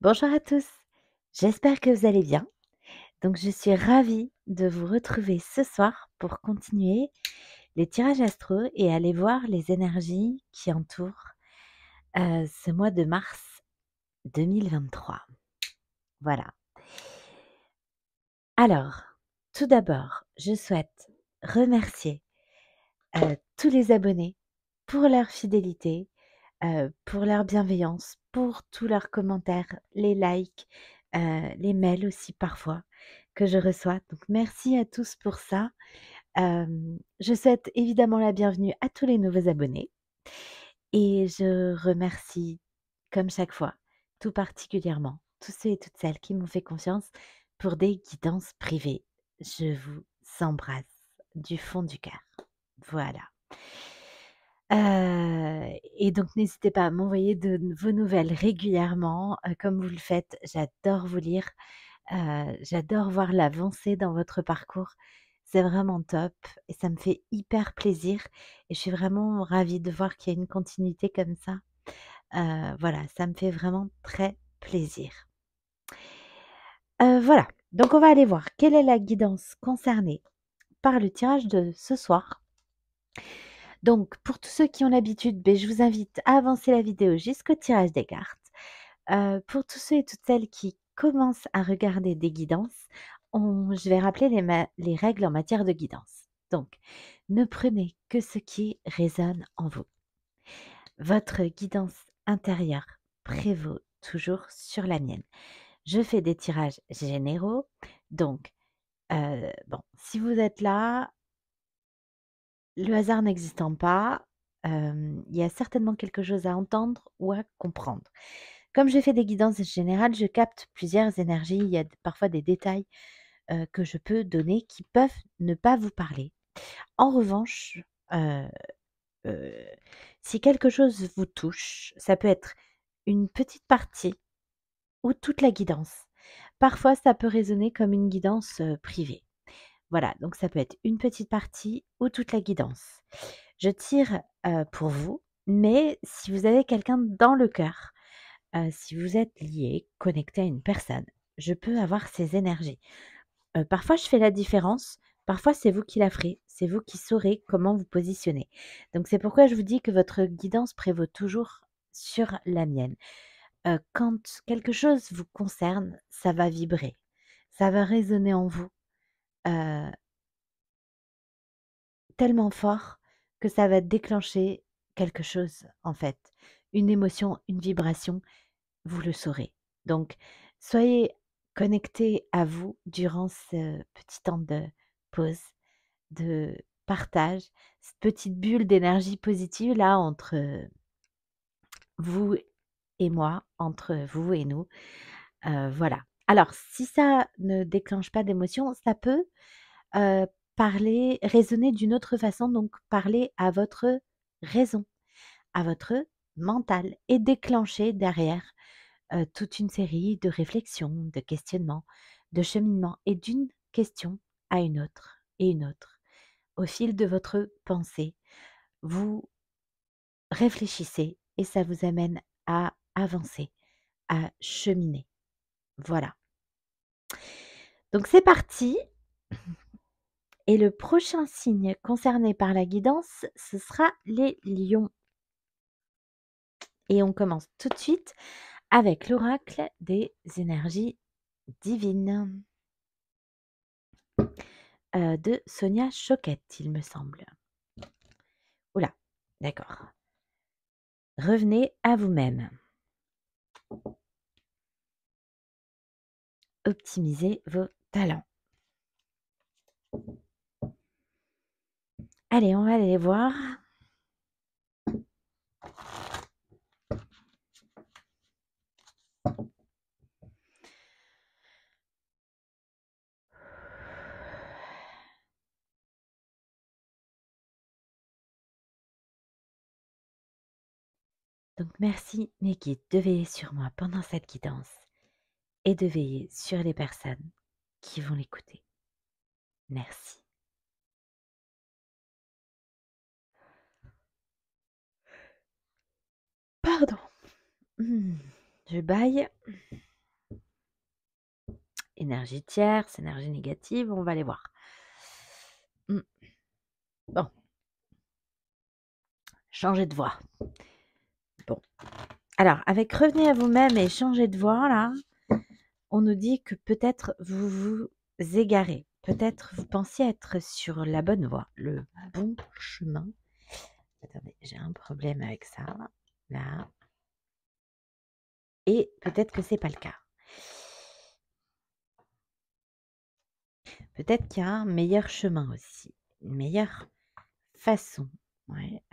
Bonjour à tous, j'espère que vous allez bien. Donc je suis ravie de vous retrouver ce soir pour continuer les tirages astro et aller voir les énergies qui entourent ce mois de mars 2023. Voilà. Alors, tout d'abord, je souhaite remercier tous les abonnés pour leur fidélité, pour leur bienveillance, pour tous leurs commentaires, les likes, les mails aussi parfois que je reçois. Donc merci à tous pour ça. Je souhaite évidemment la bienvenue à tous les nouveaux abonnés et je remercie, comme chaque fois, tout particulièrement tous ceux et toutes celles qui m'ont fait confiance pour des guidances privées. Je vous embrasse du fond du cœur. Voilà. Et donc n'hésitez pas à m'envoyer vos nouvelles régulièrement, comme vous le faites. J'adore vous lire, j'adore voir l'avancée dans votre parcours. C'est vraiment top et ça me fait hyper plaisir et je suis vraiment ravie de voir qu'il y a une continuité comme ça. Voilà, ça me fait vraiment très plaisir. Voilà, donc on va aller voir quelle est la guidance concernée par le tirage de ce soir. Donc, pour tous ceux qui ont l'habitude, je vous invite à avancer la vidéo jusqu'au tirage des cartes. Pour tous ceux et toutes celles qui commencent à regarder des guidances, je vais rappeler les règles en matière de guidance. Donc, ne prenez que ce qui résonne en vous. Votre guidance intérieure prévaut toujours sur la mienne. Je fais des tirages généraux, donc bon, si vous êtes là, le hasard n'existant pas, il y a certainement quelque chose à entendre ou à comprendre. Comme je fais des guidances générales, je capte plusieurs énergies. Il y a parfois des détails que je peux donner qui peuvent ne pas vous parler. En revanche, euh, euh, si quelque chose vous touche, ça peut être une petite partie ou toute la guidance. Parfois, ça peut résonner comme une guidance privée. Voilà, donc ça peut être une petite partie ou toute la guidance. Je tire pour vous, mais si vous avez quelqu'un dans le cœur, si vous êtes lié, connecté à une personne, je peux avoir ces énergies. Parfois, je fais la différence, parfois c'est vous qui la ferez, c'est vous qui saurez comment vous positionner. Donc c'est pourquoi je vous dis que votre guidance prévaut toujours sur la mienne. Quand quelque chose vous concerne, ça va vibrer, ça va résonner en vous, heu, tellement fort que ça va déclencher quelque chose en fait, une émotion, une vibration, vous le saurez. Donc soyez connectés à vous durant ce petit temps de pause, de partage, cette petite bulle d'énergie positive là entre vous et moi, entre vous et nous. Voilà. Alors si ça ne déclenche pas d'émotion, ça peut, heu, résonner d'une autre façon, donc parler à votre raison, à votre mental et déclencher derrière, toute une série de réflexions, de questionnements, de cheminements et d'une question à une autre et une autre. Au fil de votre pensée, vous réfléchissez et ça vous amène à avancer, à cheminer. Voilà. Donc c'est parti et le prochain signe concerné par la guidance, ce sera les lions. Et on commence tout de suite avec l'oracle des énergies divines de Sonia Choquette, il me semble. Oula, d'accord. Revenez à vous-même. Optimisez vos talents. Allez, on va aller voir. Donc merci mes guides de veiller sur moi pendant cette guidance et de veiller sur les personnes qui vont l'écouter. Merci. Pardon. Je baille. énergie tierce, énergie négative, on va les voir. Mmh. Bon, changer de voix. Bon. Alors, avec revenez à vous-même et changer de voix, là, on nous dit que peut-être vous vous égarez. Peut-être vous pensiez être sur la bonne voie, le bon chemin. Attendez, j'ai un problème avec ça, là. Et peut-être que c'est pas le cas. Peut-être qu'il y a un meilleur chemin aussi, une meilleure façon, ouais,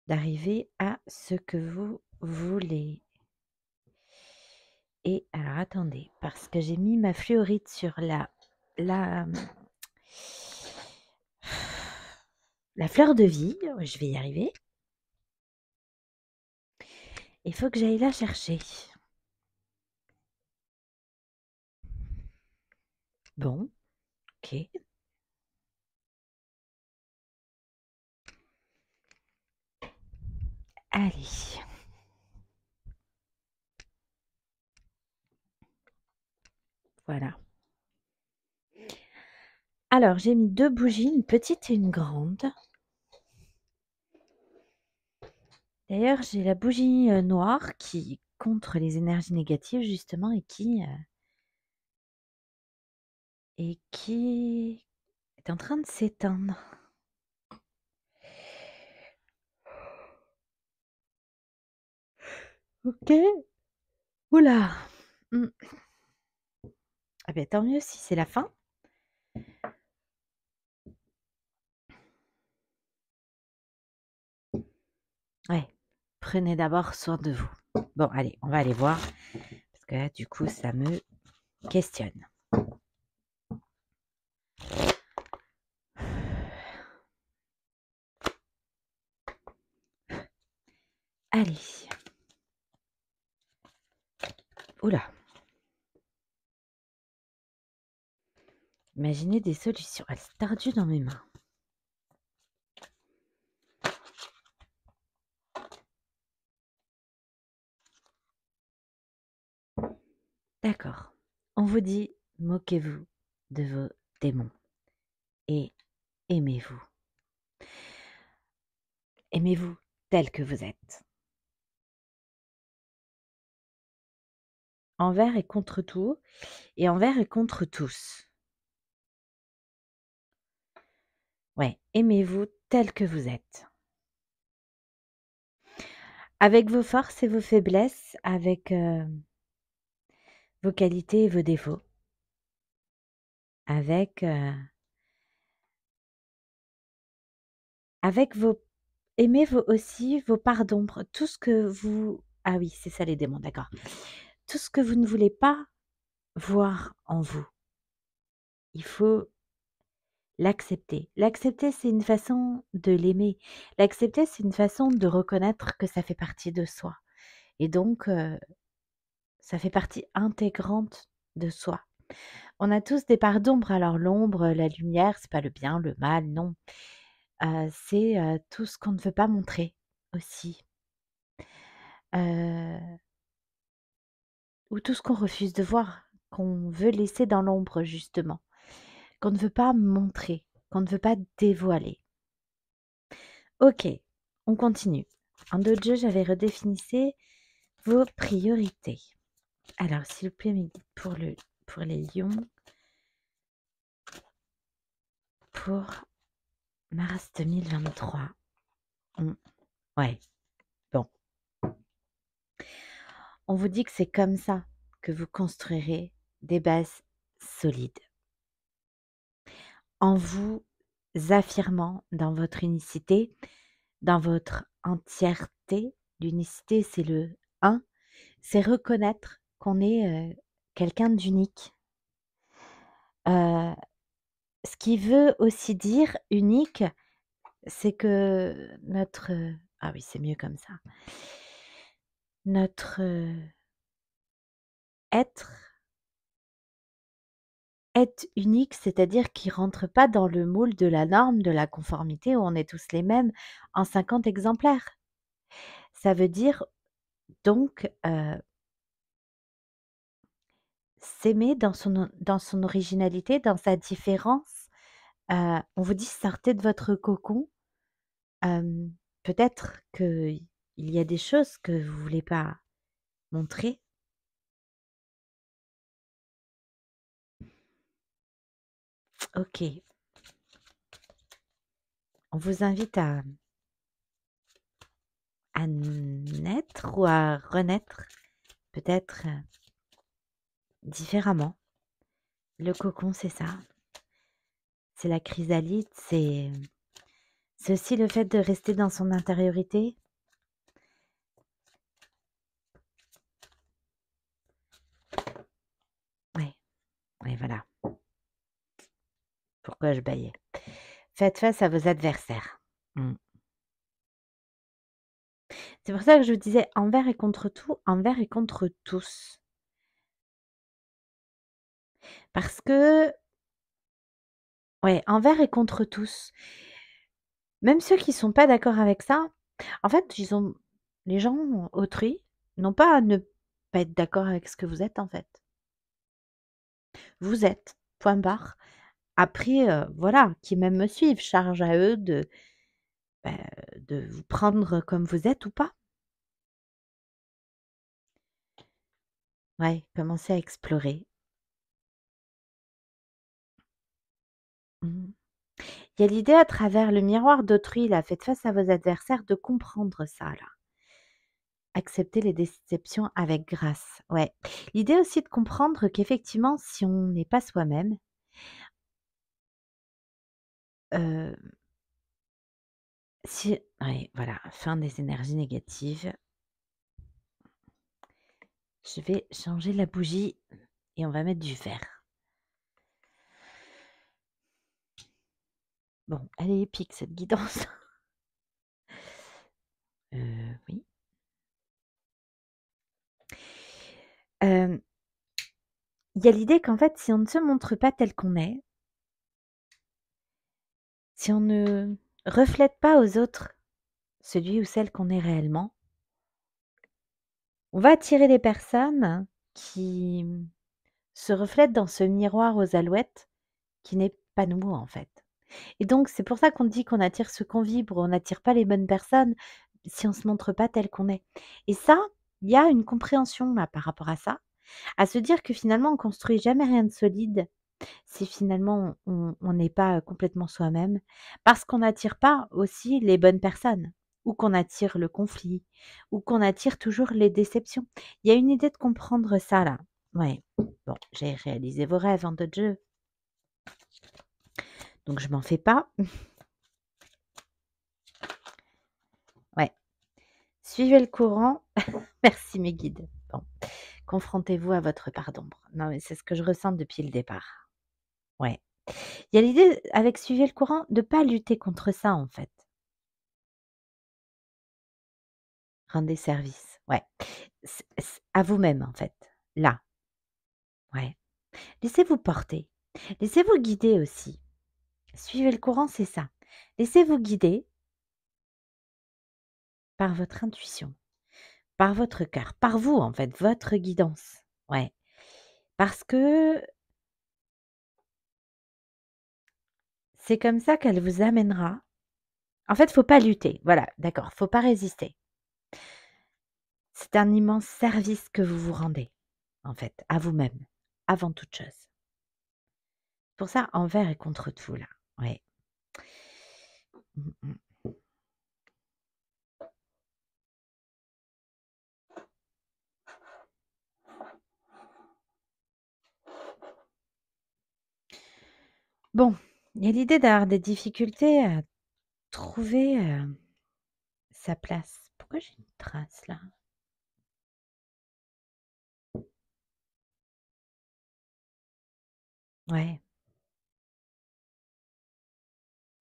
d'arriver à ce que vous voulez. Et alors attendez, parce que j'ai mis ma fluorite sur la, la fleur de vie, je vais y arriver. Il faut que j'aille la chercher. Bon, ok. Allez. Voilà. Alors, j'ai mis 2 bougies, une petite et une grande. D'ailleurs, j'ai la bougie noire qui contre les énergies négatives, justement, et qui est en train de s'éteindre. Ok. Oula. Ah ben tant mieux si c'est la fin. Ouais. Prenez d'abord soin de vous. Bon, allez, on va aller voir. Parce que là, du coup, ça me questionne. Allez. Oula. Imaginez des solutions. Elle s'est tordue dans mes mains. D'accord. On vous dit, moquez-vous de vos démons et aimez-vous. Aimez-vous tel que vous êtes. Envers et contre tout, et envers et contre tous. Ouais, aimez-vous tel que vous êtes. Avec vos forces et vos faiblesses, avec vos qualités et vos défauts. Avec vos aimez vos aussi vos parts d'ombre, tout ce que vous ah oui, c'est ça les démons, d'accord. Tout ce que vous ne voulez pas voir en vous, il faut l'accepter. L'accepter, c'est une façon de l'aimer. L'accepter, c'est une façon de reconnaître que ça fait partie de soi et donc ça fait partie intégrante de soi. On a tous des parts d'ombre, alors l'ombre, la lumière, c'est pas le bien, le mal, non. C'est, tout ce qu'on ne veut pas montrer aussi. Heu, ou tout ce qu'on refuse de voir, qu'on veut laisser dans l'ombre justement, qu'on ne veut pas montrer, qu'on ne veut pas dévoiler. OK, on continue. En d'autres jeux, j'avais redéfinissé vos priorités. Alors s'il vous plaît, mes guides pour les lions pour mars 2023. Ouais, bon. On vous dit que c'est comme ça que vous construirez des bases solides. En vous affirmant dans votre unicité, dans votre entièreté. L'unicité, c'est le un, c'est reconnaître qu'on est quelqu'un d'unique. Ce qui veut aussi dire unique, c'est que notre ah oui, c'est mieux comme ça. Notre être est unique, c'est-à-dire qu'il rentre pas dans le moule de la norme, de la conformité où on est tous les mêmes en 50 exemplaires. Ça veut dire donc s'aimer dans son originalité, dans sa différence. On vous dit: «Sortez de votre cocon». Peut-être qu'il y a des choses que vous voulez pas montrer. OK, on vous invite à naître ou à renaître, peut-être, différemment. Le cocon, c'est ça, c'est la chrysalide, c'est aussi le fait de rester dans son intériorité. Ouais, ouais, voilà, pourquoi je bâillais. Faites face à vos adversaires. Mmh. C'est pour ça que je vous disais envers et contre tout, envers et contre tous. Parce que ouais, envers et contre tous. Même ceux qui sont pas d'accord avec ça, en fait, les gens autrui n'ont pas à ne pas être d'accord avec ce que vous êtes, en fait. Vous êtes, point barre. Après, voilà, qui même me suivent, charge à eux bah, de vous prendre comme vous êtes ou pas. Ouais, commencez à explorer. Mmh. Il y a l'idée à travers le miroir d'autrui, là, faites face à vos adversaires, de comprendre ça, là. Accepter les déceptions avec grâce, ouais. L'idée aussi de comprendre qu'effectivement, si on n'est pas soi-même, heu, si ouais, voilà, fin des énergies négatives. Je vais changer la bougie et on va mettre du vert. Bon, elle est épique cette guidance. Oui. Hem, il y a l'idée qu'en fait, si on ne se montre pas tel qu'on est, si on ne reflète pas aux autres celui ou celle qu'on est réellement, on va attirer des personnes qui se reflètent dans ce miroir aux alouettes qui n'est pas nous, en fait. Et donc c'est pour ça qu'on dit qu'on attire ce qu'on vibre, on n'attire pas les bonnes personnes si on se montre pas tel qu'on est. Et ça, il y a une compréhension là par rapport à ça, à se dire que finalement on construit jamais rien de solide si finalement on n'est pas complètement soi-même, parce qu'on n'attire pas aussi les bonnes personnes, ou qu'on attire le conflit, ou qu'on attire toujours les déceptions. Il y a une idée de comprendre ça là. Ouais. Bon, j'ai réalisé vos rêves en d'autres jeux, donc je m'en fais pas. Ouais. Suivez le courant. Merci mes guides. Bon, confrontez-vous à votre part d'ombre. Non, mais c'est ce que je ressens depuis le départ. Ouais. Il y a l'idée avec suivez le courant de pas lutter contre ça en fait. Rendez service. Ouais. À vous-même en fait. Là. Ouais. Laissez-vous porter. Laissez-vous guider aussi. Suivez le courant, c'est ça. Laissez-vous guider par votre intuition, par votre cœur, par vous en fait, votre guidance. Ouais. Parce que c'est comme ça qu'elle vous amènera. En fait, faut pas lutter. Voilà, d'accord, faut pas résister. C'est un immense service que vous vous rendez, en fait, à vous-même, avant toute chose. Pour ça, envers et contre tout, là. Ouais. Mmh mh. Bon, il y a l'idée d'avoir des difficultés à trouver, sa place. Pourquoi j'ai une trace là? Ouais,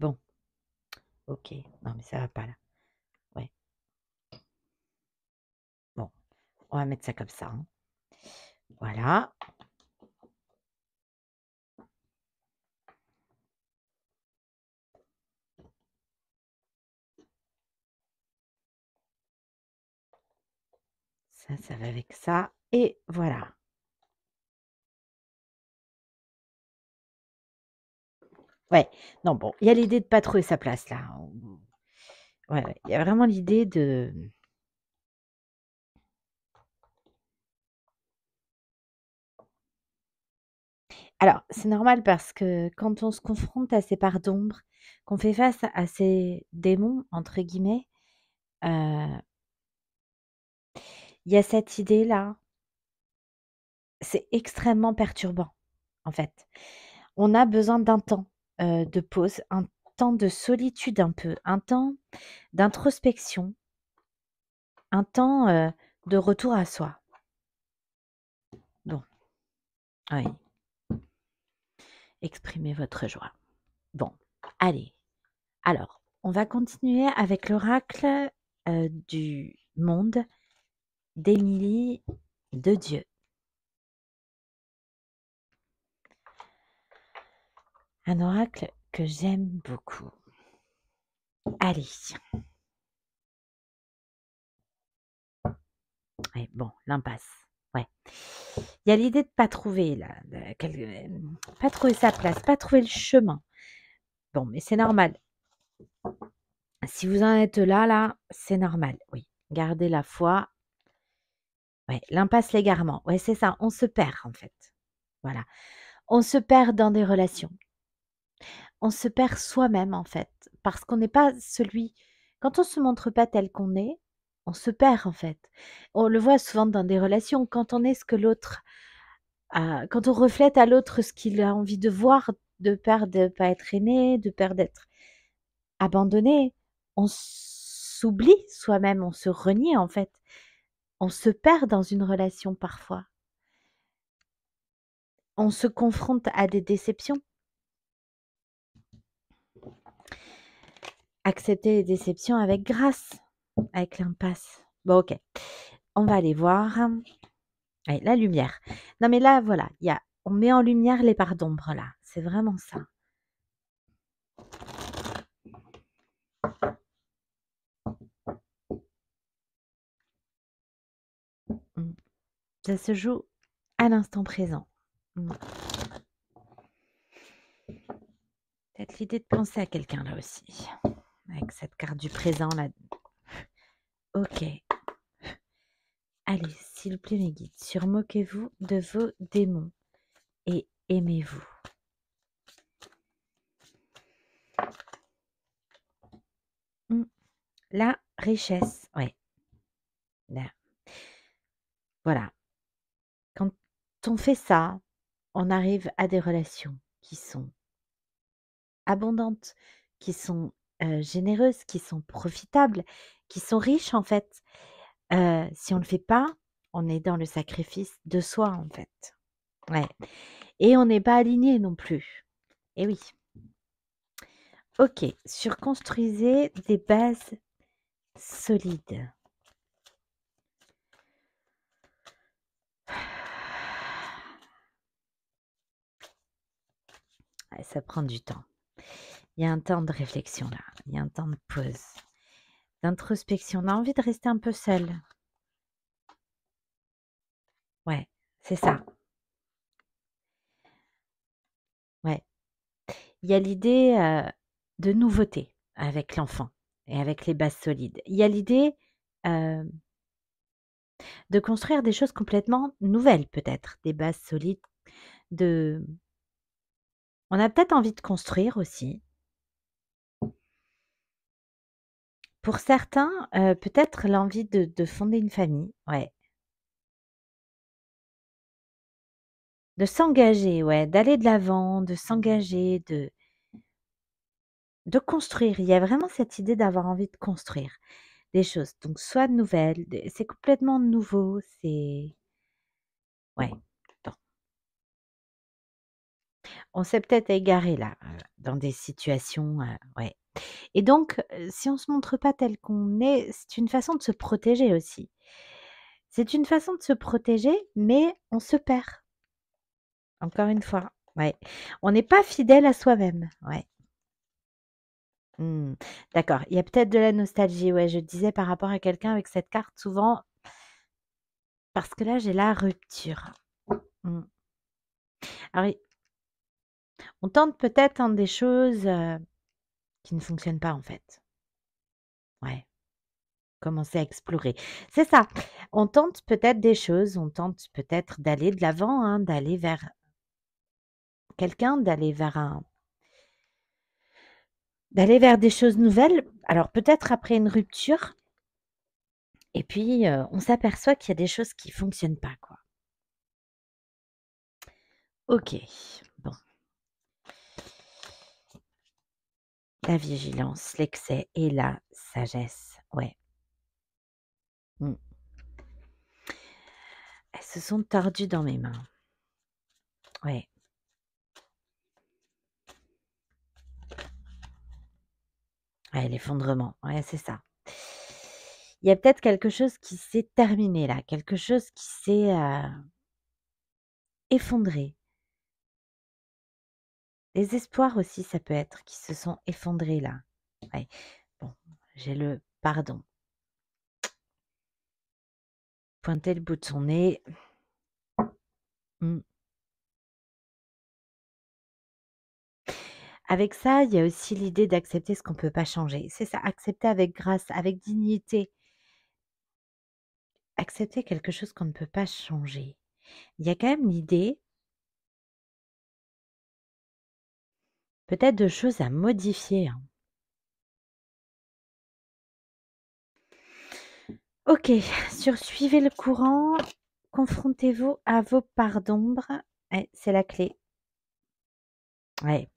bon, OK. Non, mais ça va pas là. Ouais, bon, on va mettre ça comme ça, hein. Voilà, ça va avec ça et voilà. Ouais, non, bon, il y a l'idée de pas trouver sa place là. Ouais, ouais, il y a vraiment l'idée de alors, c'est normal parce que quand on se confronte à ces parts d'ombre, qu'on fait face à ces «démons» entre guillemets, heu, il y a cette idée-là, c'est extrêmement perturbant, en fait. On a besoin d'un temps, de pause, un temps de solitude un peu, un temps d'introspection, un temps, de retour à soi. Bon, oui, exprimez votre joie. Bon, allez, alors, on va continuer avec l'oracle, du monde d'Émilie de Dieu. Un oracle que j'aime beaucoup. Allez. Ouais, bon, l'impasse. Ouais. Il y a l'idée de pas trouver là, pas trouver sa place, pas trouver le chemin. Bon, mais c'est normal. Si vous en êtes là, c'est normal. Oui. Gardez la foi. Ouais, l'impasse, l'égarement. Ouais, c'est ça. On se perd en fait. Voilà. On se perd dans des relations. On se perd soi-même en fait, parce qu'on n'est pas celui quand on se montre pas tel qu'on est, on se perd en fait. On le voit souvent dans des relations, quand on est ce que l'autre a quand on reflète à l'autre ce qu'il a envie de voir, de peur de pas être aimé, de peur d'être abandonné, on s'oublie soi-même, on se renie en fait. On se perd dans une relation parfois. On se confronte à des déceptions. Accepter les déceptions avec grâce, avec l'impasse. Bon, OK. On va aller voir. Ouais, la lumière. Non, mais là, voilà, on met en lumière les parts d'ombre, là. C'est vraiment ça. Mm. Ça se joue à l'instant présent. Mm. Peut-être l'idée de penser à quelqu'un, là aussi. Avec cette carte du présent, là. OK. Allez, s'il vous plaît, mes guides, surmoquez-vous de vos démons et aimez-vous. Mm. La richesse, ouais. Là. Voilà. Quand on fait ça, on arrive à des relations qui sont abondantes, qui sont, généreuses, qui sont profitables, qui sont riches en fait. Si on le fait pas, on est dans le sacrifice de soi en fait. Ouais et on n'est pas aligné non plus. Et oui. OK, surconstruisez des bases solides. Ouais, ça prend du temps. Il y a un temps de réflexion là, il y a un temps de pause, d'introspection. On a envie de rester un peu seul. Ouais, c'est ça. Ouais. Il y a l'idée, de nouveauté avec l'enfant et avec les bases solides. Il y a l'idée, heu, de construire des choses complètement nouvelles peut-être, des bases solides, de on a peut-être envie de construire aussi. Pour certains, peut-être l'envie de fonder une famille, ouais, de s'engager, ouais, d'aller de l'avant, de s'engager, de construire. Il y a vraiment cette idée d'avoir envie de construire des choses, donc soit nouvelles, des c'est complètement nouveau, c'est ouais. On s'est peut-être égaré là, dans des situations, ouais et donc si on se montre pas tel qu'on est, c'est une façon de se protéger aussi. C'est une façon de se protéger, mais on se perd, encore une fois, ouais. On n'est pas fidèle à soi-même, ouais. Mmh. D'accord, il y a peut-être de la nostalgie, ouais, je disais par rapport à quelqu'un avec cette carte souvent parce que là, j'ai la rupture. Mmh. Alors On tente peut-être, hein, des choses, qui ne fonctionnent pas en fait. Ouais, commencer à explorer. C'est ça, on tente peut-être des choses, on tente peut-être d'aller de l'avant, hein, d'aller vers quelqu'un, d'aller vers des choses nouvelles. Alors peut-être après une rupture et puis, on s'aperçoit qu'il y a des choses qui fonctionnent pas, quoi. OK, bon, la vigilance, l'excès et la sagesse, ouais. Mmh. Elles se sont tordues dans mes mains. Ouais, ouais, l'effondrement, ouais, c'est ça. Il y a peut-être quelque chose qui s'est terminé là, quelque chose qui s'est, effondré. Les espoirs aussi, ça peut être, qui se sont effondrés là. Ouais, bon, j'ai le pardon. Pointer le bout de son nez. Mmh. Avec ça, il y a aussi l'idée d'accepter ce qu'on peut pas changer. C'est ça, accepter avec grâce, avec dignité. Accepter quelque chose qu'on ne peut pas changer. Il y a quand même l'idée, peut-être de choses à modifier, hein. OK, sur suivez le courant, confrontez-vous à vos parts d'ombre. Ouais, c'est la clé. Ouais,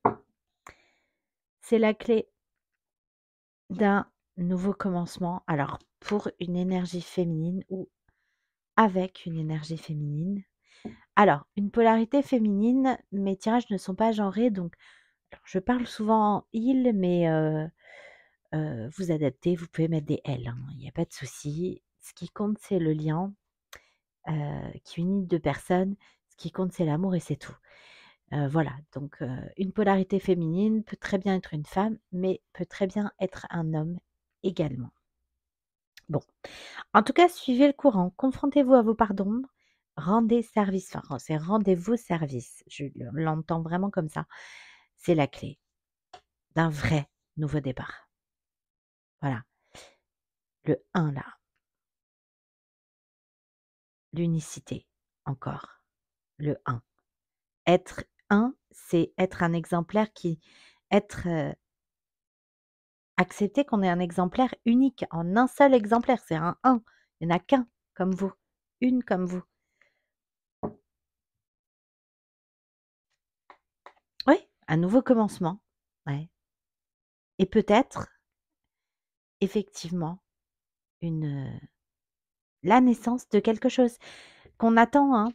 c'est la clé d'un nouveau commencement. Alors, pour une énergie féminine ou avec une énergie féminine. Alors, une polarité féminine, mes tirages ne sont pas genrés, donc alors je parle souvent en il, mais vous adaptez, vous pouvez mettre des L, hein, il y a pas de souci. Ce qui compte, c'est le lien, qui unit 2 personnes. Ce qui compte, c'est l'amour et c'est tout. Voilà, donc une polarité féminine peut très bien être une femme, mais peut très bien être un homme également. Bon, en tout cas, suivez le courant, confrontez-vous à vos parts d'ombre, rendez service, enfin, c'est rendez-vous service. Je l'entends vraiment comme ça. C'est la clé d'un vrai nouveau départ. Voilà, le un là, l'unicité, encore, le un. Être un, c'est être un exemplaire qui être, accepter qu'on est un exemplaire unique, en un seul exemplaire, c'est un 1. Il n'y en a qu'un comme vous, une comme vous. Oui, un nouveau commencement, ouais, et peut-être, effectivement, une, la naissance de quelque chose qu'on attend, hein.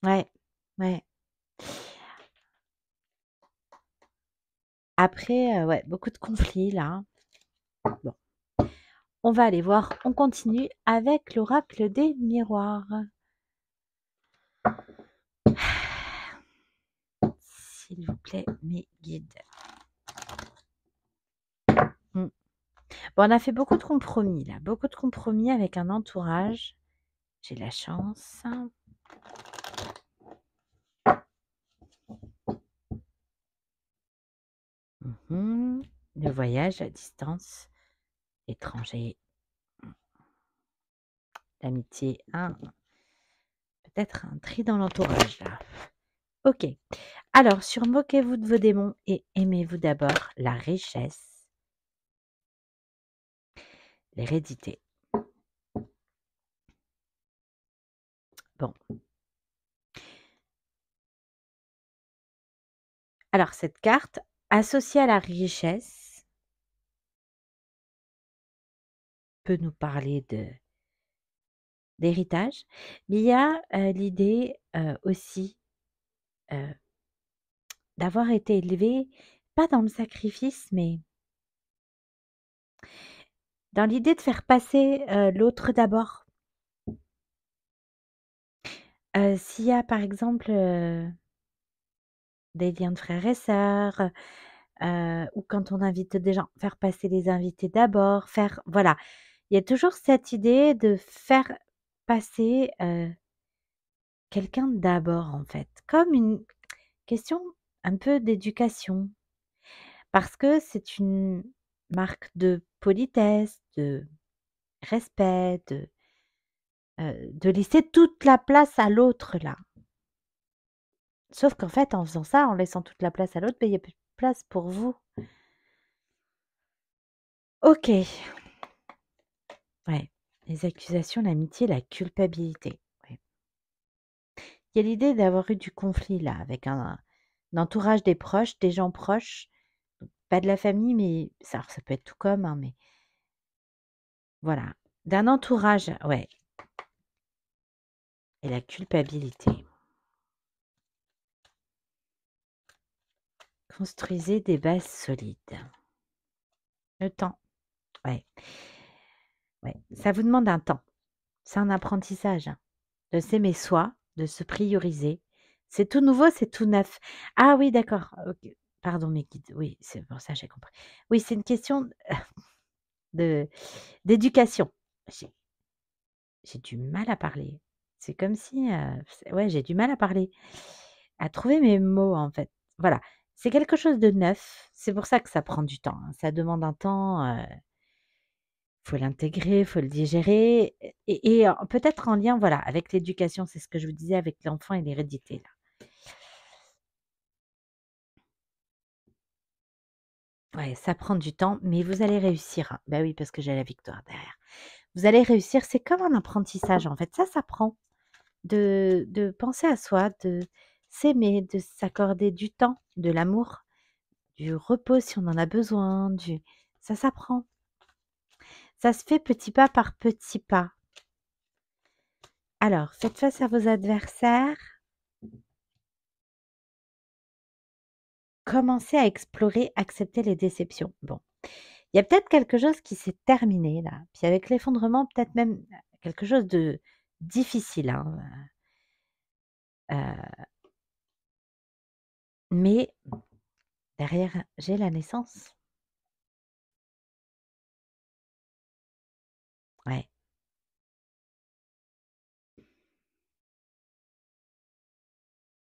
Ouais, ouais. Après, ouais, beaucoup de conflits là. Bon, on va aller voir, on continue avec l'oracle des miroirs. S'il vous plaît, mes guides. Mmh. Bon, on a fait beaucoup de compromis là, beaucoup de compromis avec un entourage. J'ai la chance. Mmh. Le voyage à distance, étranger, l'amitié, peut-être un tri dans l'entourage là. OK. Alors sur moquez-vous de vos démons et aimez-vous d'abord la richesse, l'hérédité. Bon, alors cette carte associée à la richesse peut nous parler de d'héritage, mais il y a, l'idée, aussi, heu, d'avoir été élevé, pas dans le sacrifice, mais dans l'idée de faire passer, l'autre d'abord. S'il y a par exemple, des liens de frères et sœurs, ou quand on invite des gens, faire passer les invités d'abord, faire voilà. Il y a toujours cette idée de faire passer, quelqu'un d'abord en fait, comme une question un peu d'éducation. Parce que c'est une marque de politesse, de respect, de laisser toute la place à l'autre là. Sauf qu'en fait, en faisant ça, en laissant toute la place à l'autre, il y a plus de place pour vous. OK. Ouais. Les accusations, l'amitié, la culpabilité. Ouais. Il y a l'idée d'avoir eu du conflit là avec un entourage des proches, des gens proches, pas de la famille, mais ça peut être tout comme, hein, mais voilà, d'un entourage, ouais. Et la culpabilité. Construisez des bases solides. Le temps, ouais. Ouais. Ça vous demande un temps. C'est un apprentissage, hein, de s'aimer soi, de se prioriser. C'est tout nouveau, c'est tout neuf. Ah oui, d'accord. OK. Pardon, mes guides. Oui, c'est pour ça, j'ai compris. Oui, c'est une question de d'éducation. J'ai j'ai du mal à parler. C'est comme si, ouais, j'ai du mal à parler, à trouver mes mots, en fait. Voilà, c'est quelque chose de neuf. C'est pour ça que ça prend du temps, hein. Ça demande un temps, faut l'intégrer, faut le digérer et peut-être en lien, voilà, avec l'éducation. C'est ce que je vous disais avec l'enfant et l'hérédité, là. Ouais, ça prend du temps, mais vous allez réussir, hein. Bah oui, parce que j'ai la victoire derrière. Vous allez réussir, c'est comme un apprentissage, en fait. Ça s'apprend. De penser à soi, de s'aimer, de s'accorder du temps, de l'amour, du repos si on en a besoin, ça s'apprend. Ça se fait petit pas par petit pas. Alors, faites face à vos adversaires. Commencez à explorer, accepter les déceptions. Bon, il y a peut-être quelque chose qui s'est terminé là. Puis avec l'effondrement, peut-être même quelque chose de difficile, hein. Mais derrière, j'ai la naissance. Ouais.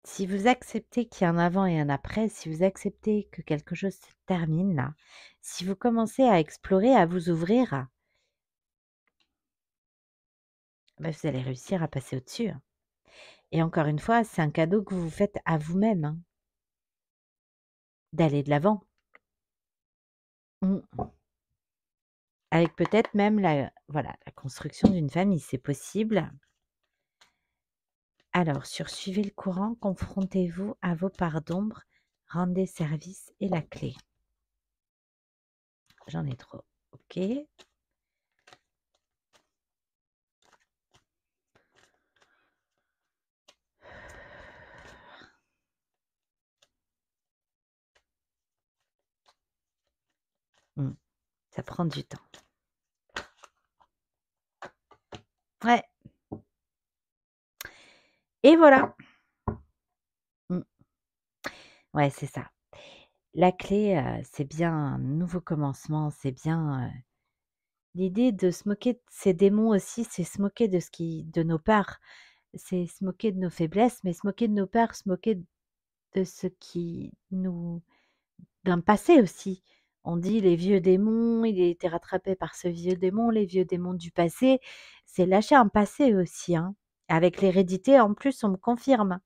Si vous acceptez qu'il y a un avant et un après, si vous acceptez que quelque chose se termine là, si vous commencez à explorer, à vous ouvrir, bah, vous allez réussir à passer au-dessus, hein. Et encore une fois, c'est un cadeau que vous faites à vous-même, hein, d'aller de l'avant. Mmh. Avec peut-être même voilà, la construction d'une famille, c'est possible. Alors, suivez le courant, confrontez-vous à vos parts d'ombre, rendez service et la clé. J'en ai trop. OK. Mmh. Ça prend du temps. Ouais. Et voilà. Mmh. Ouais, c'est ça. La clé, c'est bien un nouveau commencement, c'est bien, l'idée de se moquer de ses démons aussi, c'est se moquer de nos peurs. C'est se moquer de nos faiblesses, mais se moquer de nos peurs, se moquer de ce qui nous d'un passé aussi. On dit: «Les vieux démons, il a été rattrapé par ce vieux démon», les vieux démons du passé, c'est lâcher un passé aussi, hein. Avec l'hérédité, en plus, on me confirme.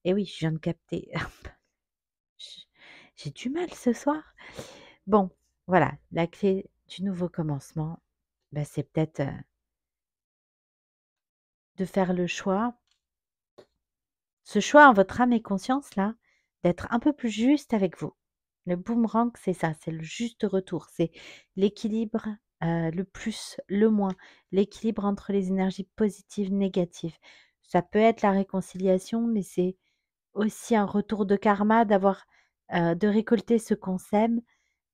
Et oui, je viens de capter. J j'ai du mal ce soir. Bon, voilà, la clé du nouveau commencement, bah, c'est peut-être, de faire le choix, ce choix en votre âme et conscience là, d'être un peu plus juste avec vous. Le boomerang, c'est ça, c'est le juste retour, c'est l'équilibre, le plus, le moins, l'équilibre entre les énergies positives, négatives. Ça peut être la réconciliation, mais c'est aussi un retour de karma d'avoir, de récolter ce qu'on sème,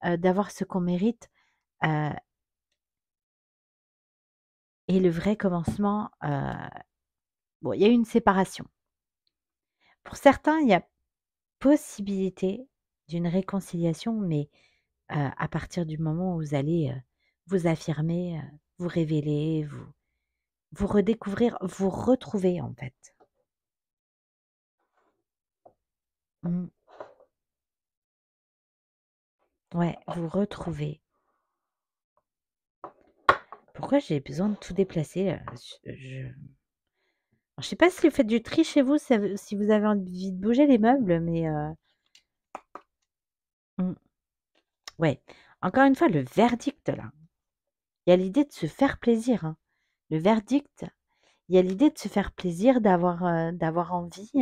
d'avoir ce qu'on mérite, heu et le vrai commencement, bon, il y a eu une séparation. Pour certains, il y a possibilité d'une réconciliation, mais à partir du moment où vous allez, vous affirmer, vous révéler, vous redécouvrir, vous retrouver, en fait. Mmh. Ouais, vous retrouvez. Pourquoi j'ai besoin de tout déplacer là? Je sais pas si vous faites du tri chez vous, si vous avez envie de bouger les meubles, mais mmh, ouais. Encore une fois, le verdict là, il y a l'idée de se faire plaisir, hein. Le verdict, il y a l'idée de se faire plaisir, d'avoir envie,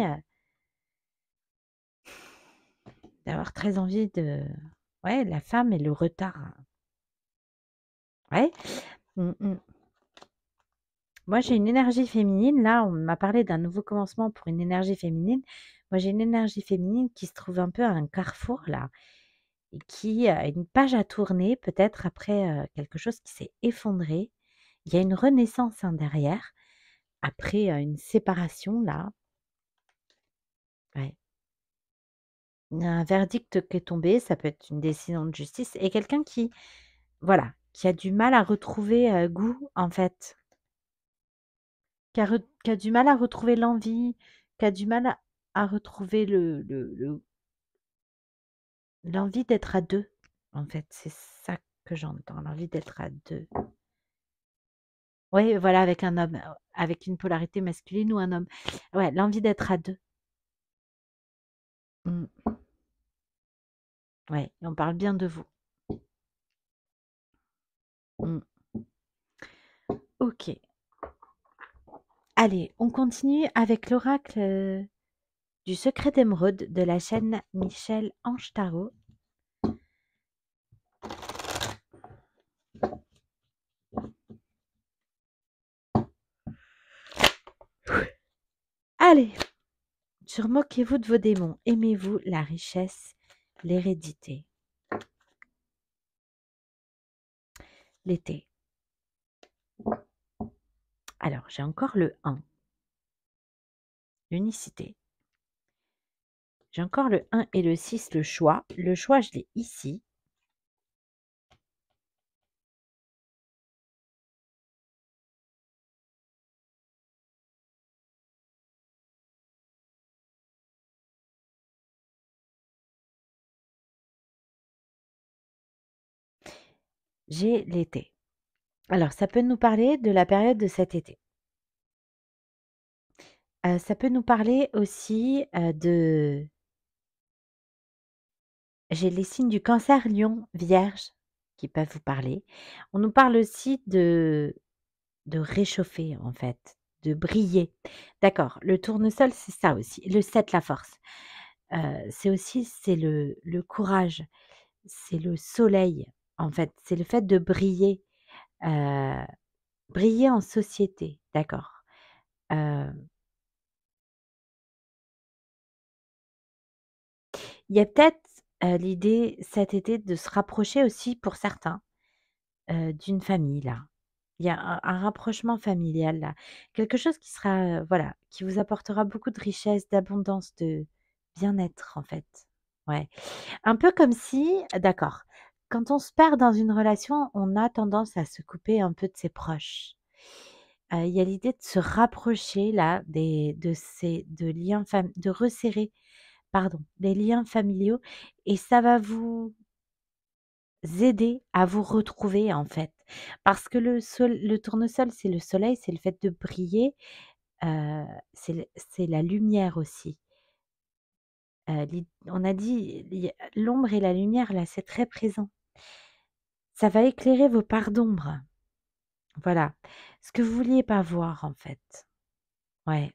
d'avoir très envie de ouais, la femme et le retard. Ouais. Mmh mh. Moi, j'ai une énergie féminine. Là, on m'a parlé d'un nouveau commencement pour une énergie féminine. Moi, j'ai une énergie féminine qui se trouve un peu à un carrefour là et qui a une page à tourner peut-être après, quelque chose qui s'est effondré. Il y a une renaissance, hein, derrière, après, une séparation là. Ouais. Il y a un verdict qui est tombé, ça peut être une décision de justice et quelqu'un qui, voilà, qui a du mal à retrouver, goût en fait, qui a du mal à retrouver l'envie, qui a du mal à retrouver l'envie d'être à 2 en fait, c'est ça que j'entends, l'envie d'être à 2. Oui, voilà, avec un homme, avec une polarité masculine ou un homme. Ouais, l'envie d'être à 2. Mmh. Ouais, et on parle bien de vous. Mmh. OK. Allez, on continue avec l'oracle, du secret d'émeraude de la chaîne Michel Ange Tarot. Allez, surmoquez-vous de vos démons, aimez-vous la richesse, l'hérédité. L'été. Alors, j'ai encore le 1, l'unicité. J'ai encore le 1 et le 6, le choix. Le choix, je l'ai ici. J'ai l'été. Alors, ça peut nous parler de la période de cet été. Ça peut nous parler aussi, de j'ai les signes du Cancer, Lion, Vierge qui peuvent vous parler. On nous parle aussi de réchauffer en fait, de briller. D'accord, le tournesol, c'est ça aussi. Le 7, la force. C'est aussi c'est le courage, c'est le soleil en fait, c'est le fait de briller, heu, briller en société, d'accord. Heu, il y a peut-être, l'idée cet été de se rapprocher aussi pour certains, d'une famille là. Il y a un rapprochement familial là. Quelque chose qui sera, voilà, qui vous apportera beaucoup de richesse, d'abondance, de bien-être en fait. Ouais. Un peu comme si d'accord, quand on se perd dans une relation, on a tendance à se couper un peu de ses proches. Il y a l'idée de se rapprocher là des de ces de liens de resserrer, pardon, des liens familiaux et ça va vous aider à vous retrouver en fait. Parce que le tournesol, c'est le soleil, c'est le fait de briller, heu, c'est la lumière aussi. On a dit, il y a l'ombre et la lumière là, c'est très présent. Ça va éclairer vos parts d'ombre. Voilà. Ce que vous vouliez pas voir en fait. Ouais.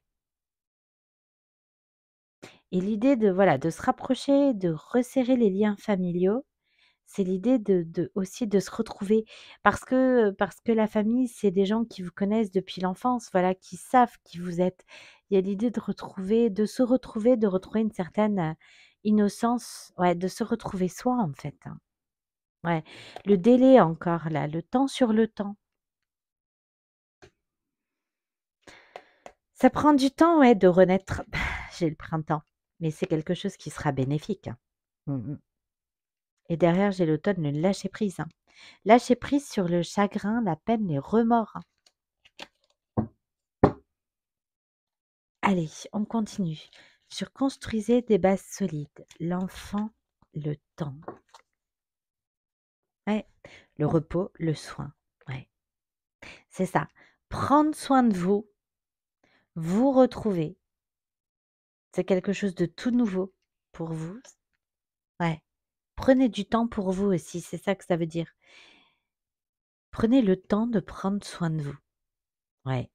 Et l'idée de voilà, de se rapprocher, de resserrer les liens familiaux, c'est l'idée de aussi de se retrouver parce que la famille, c'est des gens qui vous connaissent depuis l'enfance, voilà, qui savent qui vous êtes. Il y a l'idée de se retrouver, de retrouver une certaine, innocence, ouais, de se retrouver soi, en fait, hein. Ouais. Le délai encore là, le temps sur le temps. Ça prend du temps, ouais, de renaître. J'ai le printemps, mais c'est quelque chose qui sera bénéfique, hein. Mmh. Et derrière, j'ai l'automne, le lâcher prise, hein. Lâcher prise sur le chagrin, la peine, les remords, hein. Allez, on continue. Sur construisez des bases solides. L'enfant, le temps. Ouais. Le repos, le soin. Ouais. C'est ça. Prendre soin de vous, vous retrouver. C'est quelque chose de tout nouveau pour vous. Ouais. Prenez du temps pour vous aussi, c'est ça que ça veut dire. Prenez le temps de prendre soin de vous. Ouais.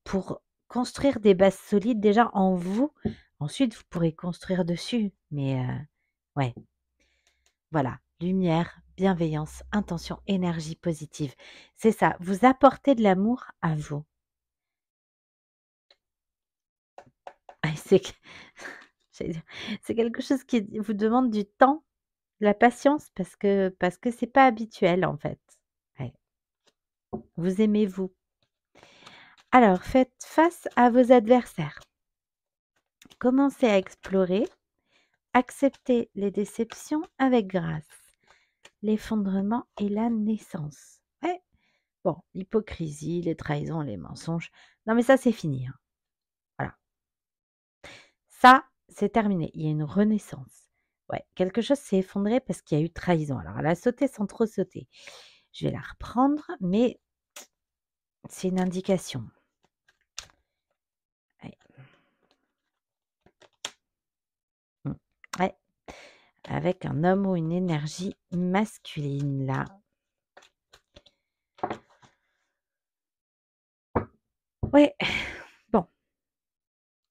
Pour construire des bases solides déjà en vous. Ensuite, vous pourrez construire dessus. Mais ouais, voilà. Lumière, bienveillance, intention, énergie positive. C'est ça. Vous apportez de l'amour à vous. Ah, j'allais dire, c'est quelque chose qui vous demande du temps, de la patience, parce que c'est pas habituel en fait. Ouais. Vous aimez vous. Alors, faites face à vos adversaires. Commencez à explorer. Acceptez les déceptions avec grâce. L'effondrement et la naissance. Ouais. Bon, l'hypocrisie, les trahisons, les mensonges. Non, mais ça, c'est fini, hein. Voilà. Ça, c'est terminé. Il y a une renaissance. Ouais, quelque chose s'est effondré parce qu'il y a eu trahison. Alors, elle a sauté sans trop sauter. Je vais la reprendre, mais c'est une indication. Ouais. Ouais. Avec un homme ou une énergie masculine, là. Ouais. Bon. En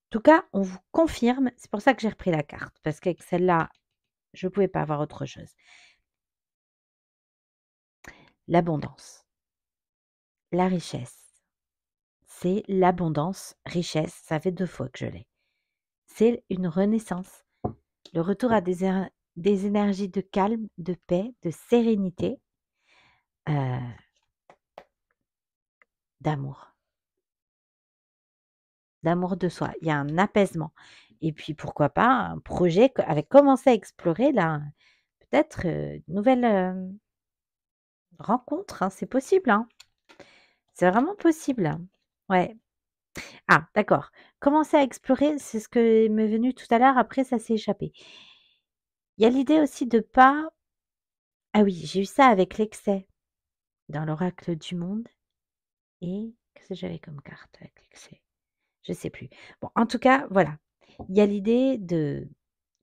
tout cas, on vous confirme. C'est pour ça que j'ai repris la carte. Parce qu'avec celle-là, je ne pouvais pas avoir autre chose. L'abondance, la richesse. C'est l'abondance, richesse. Ça fait 2 fois que je l'ai. C'est une renaissance. Le retour à des énergies de calme, de paix, de sérénité, d'amour. D'amour de soi. Il y a un apaisement. Et puis, pourquoi pas, un projet avec commencer à explorer, là, peut-être une nouvelle rencontre. Hein, c'est possible. Hein. C'est vraiment possible. Ouais. Ah, d'accord. Commencer à explorer, c'est ce que m'est venu tout à l'heure. Après, ça s'est échappé. Il y a l'idée aussi de pas. Ah oui, j'ai eu ça avec l'excès dans l'oracle du monde. Et qu'est-ce que j'avais comme carte avec l'excès? Je sais plus. Bon, en tout cas, voilà. Il y a l'idée de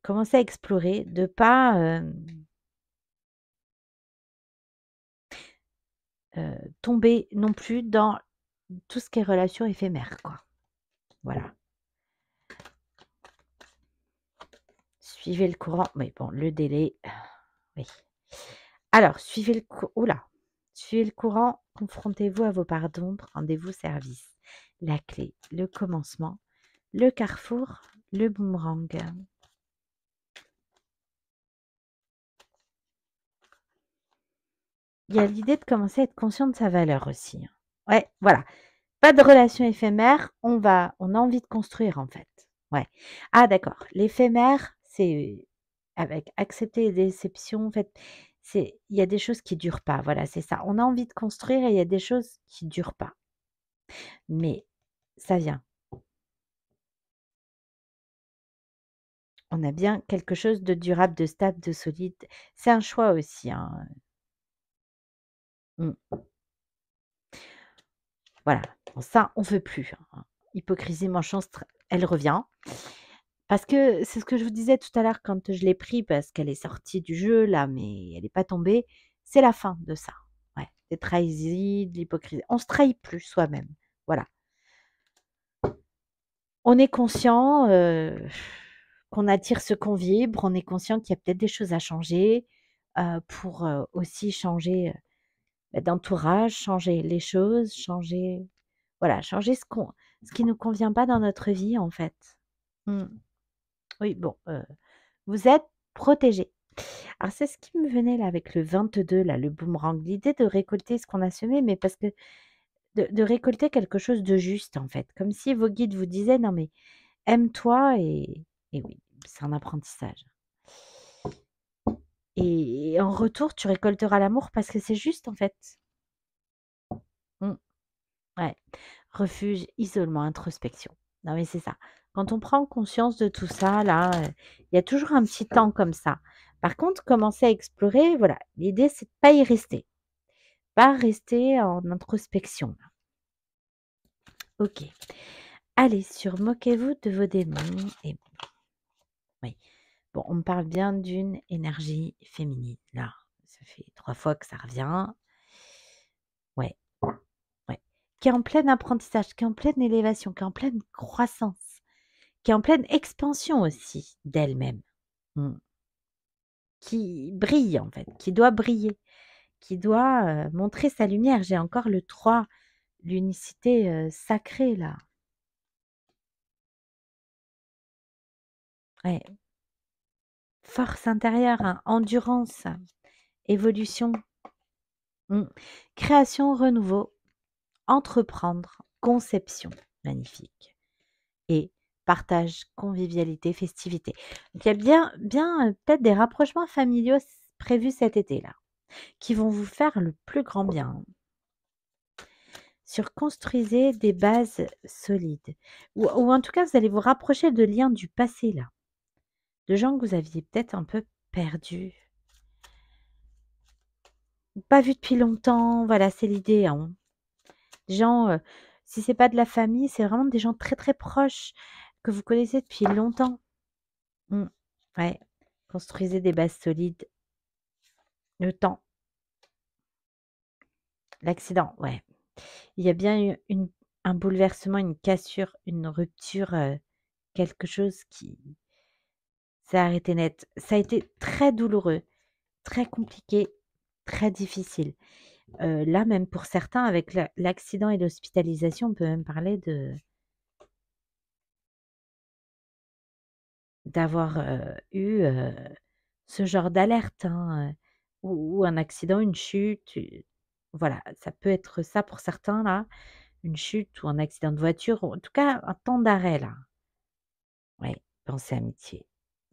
commencer à explorer, de pas tomber non plus dans tout ce qui est relation éphémère, quoi. Voilà. Suivez le courant. Mais bon, le délai, oui. Alors, suivez le courant, confrontez-vous à vos parts d'ombre, rendez-vous service. La clé, le commencement, le carrefour, le boomerang. Il y a l'idée de commencer à être conscient de sa valeur aussi. Hein. Ouais, voilà. Pas de relation éphémère, on a envie de construire en fait. Ouais. Ah d'accord. L'éphémère, c'est avec accepter les déceptions, en fait, il y a des choses qui durent pas. Voilà, c'est ça. On a envie de construire et il y a des choses qui durent pas. Mais ça vient. On a bien quelque chose de durable, de stable, de solide. C'est un choix aussi. Hein. Mmh. Voilà. Bon, ça, on veut plus. Hein. Hypocrisie, manchance, elle revient. Parce que c'est ce que je vous disais tout à l'heure quand je l'ai pris, parce qu'elle est sortie du jeu là, mais elle n'est pas tombée. C'est la fin de ça. Ouais. Des trahisons, de l'hypocrisie. On se trahit plus soi-même. Voilà. On est conscient qu'on attire ce qu'on vibre. On est conscient qu'il y a peut-être des choses à changer pour aussi changer d'entourage, changer les choses, changer, voilà, changer ce qui nous convient pas dans notre vie en fait. Mmh. Oui, bon, vous êtes protégés. Alors c'est ce qui me venait là avec le 22 là, le boomerang, l'idée de récolter ce qu'on a semé, mais parce que de récolter quelque chose de juste en fait, comme si vos guides vous disaient: «Non mais aime-toi» et oui, c'est un apprentissage. Et en retour, tu récolteras l'amour parce que c'est juste en fait. Mmh. Ouais. Refuge, isolement, introspection. Non mais c'est ça. Quand on prend conscience de tout ça là, il y a toujours un petit temps comme ça. Par contre, commencer à explorer, voilà, l'idée c'est de pas y rester, pas rester en introspection. OK. Allez sur moquez-vous de vos démons et oui. Bon, on me parle bien d'une énergie féminine là. Ça fait 3 fois que ça revient. Ouais, ouais. Qui est en plein apprentissage, qui est en pleine élévation, qui est en pleine croissance, qui est en pleine expansion aussi d'elle-même. Mmh. Qui brille en fait, qui doit briller, qui doit, montrer sa lumière. J'ai encore le 3, l'unicité, sacrée là. Ouais. Force intérieure, hein, endurance, évolution, mmh, création, renouveau, entreprendre, conception, magnifique et partage, convivialité, festivité. Donc il y a bien, peut-être des rapprochements familiaux prévus cet été-là, qui vont vous faire le plus grand bien, hein. Sur construisez des bases solides ou en tout cas, vous allez vous rapprocher de liens du passé là, de gens que vous aviez peut-être un peu perdus, pas vus depuis longtemps. Voilà, c'est l'idée, hein. Des gens, si c'est pas de la famille, c'est vraiment des gens très, très proches que vous connaissez depuis longtemps. Mmh. Ouais. Construisez des bases solides. Le temps, l'accident, ouais. Il y a bien eu un bouleversement, une cassure, une rupture, quelque chose qui s'est arrêté net. Ça a été très douloureux, très compliqué, très difficile. Là, même pour certains, avec l'accident et l'hospitalisation, on peut même parler d'avoir, eu, ce genre d'alerte, hein, ou un accident, une chute, voilà, ça peut être ça pour certains là, une chute ou un accident de voiture ou en tout cas un temps d'arrêt là. Ouais, pensée amitié,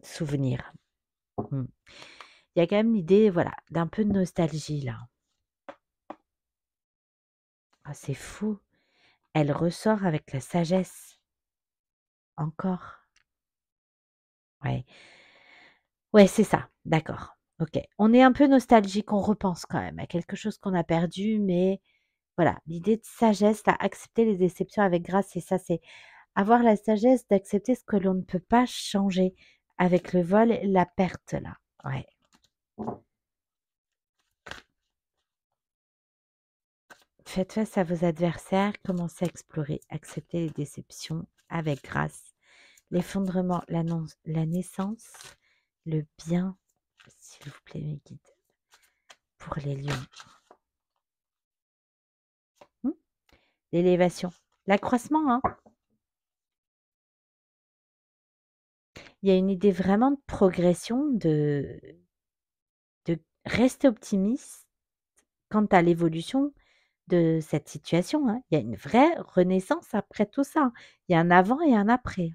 souvenir. Mmh. Il y a quand même l'idée, voilà, d'un peu de nostalgie là. Ah, c'est fou, elle ressort avec la sagesse, encore. Ouais. Ouais, c'est ça, d'accord. OK. On est un peu nostalgique, on repense quand même à quelque chose qu'on a perdu, mais voilà, l'idée de sagesse, là, accepter les déceptions avec grâce, et ça, c'est avoir la sagesse d'accepter ce que l'on ne peut pas changer avec le vol et la perte, là. Ouais. Faites face à vos adversaires, commencez à explorer, accepter les déceptions avec grâce. L'effondrement, la naissance, le bien, s'il vous plaît, mes guides, pour les lions. Hmm. L'élévation, l'accroissement, hein. Il y a une idée vraiment de progression, de rester optimiste quant à l'évolution de cette situation, hein. Il y a une vraie renaissance après tout ça, hein. Il y a un avant et un après.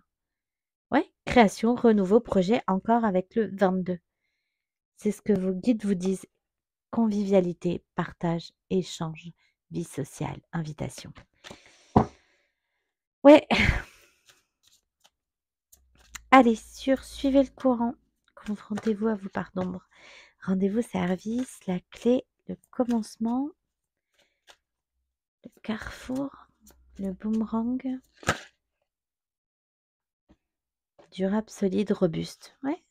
Ouais, création, renouveau, projet, encore avec le 22. C'est ce que vos guides vous disent. Convivialité, partage, échange, vie sociale, invitation. Ouais, allez, suivez le courant. Confrontez-vous à vos parts d'ombre. Rendez-vous service, la clé, le commencement, le carrefour, le boomerang. Durable, solide, robuste. Ouais.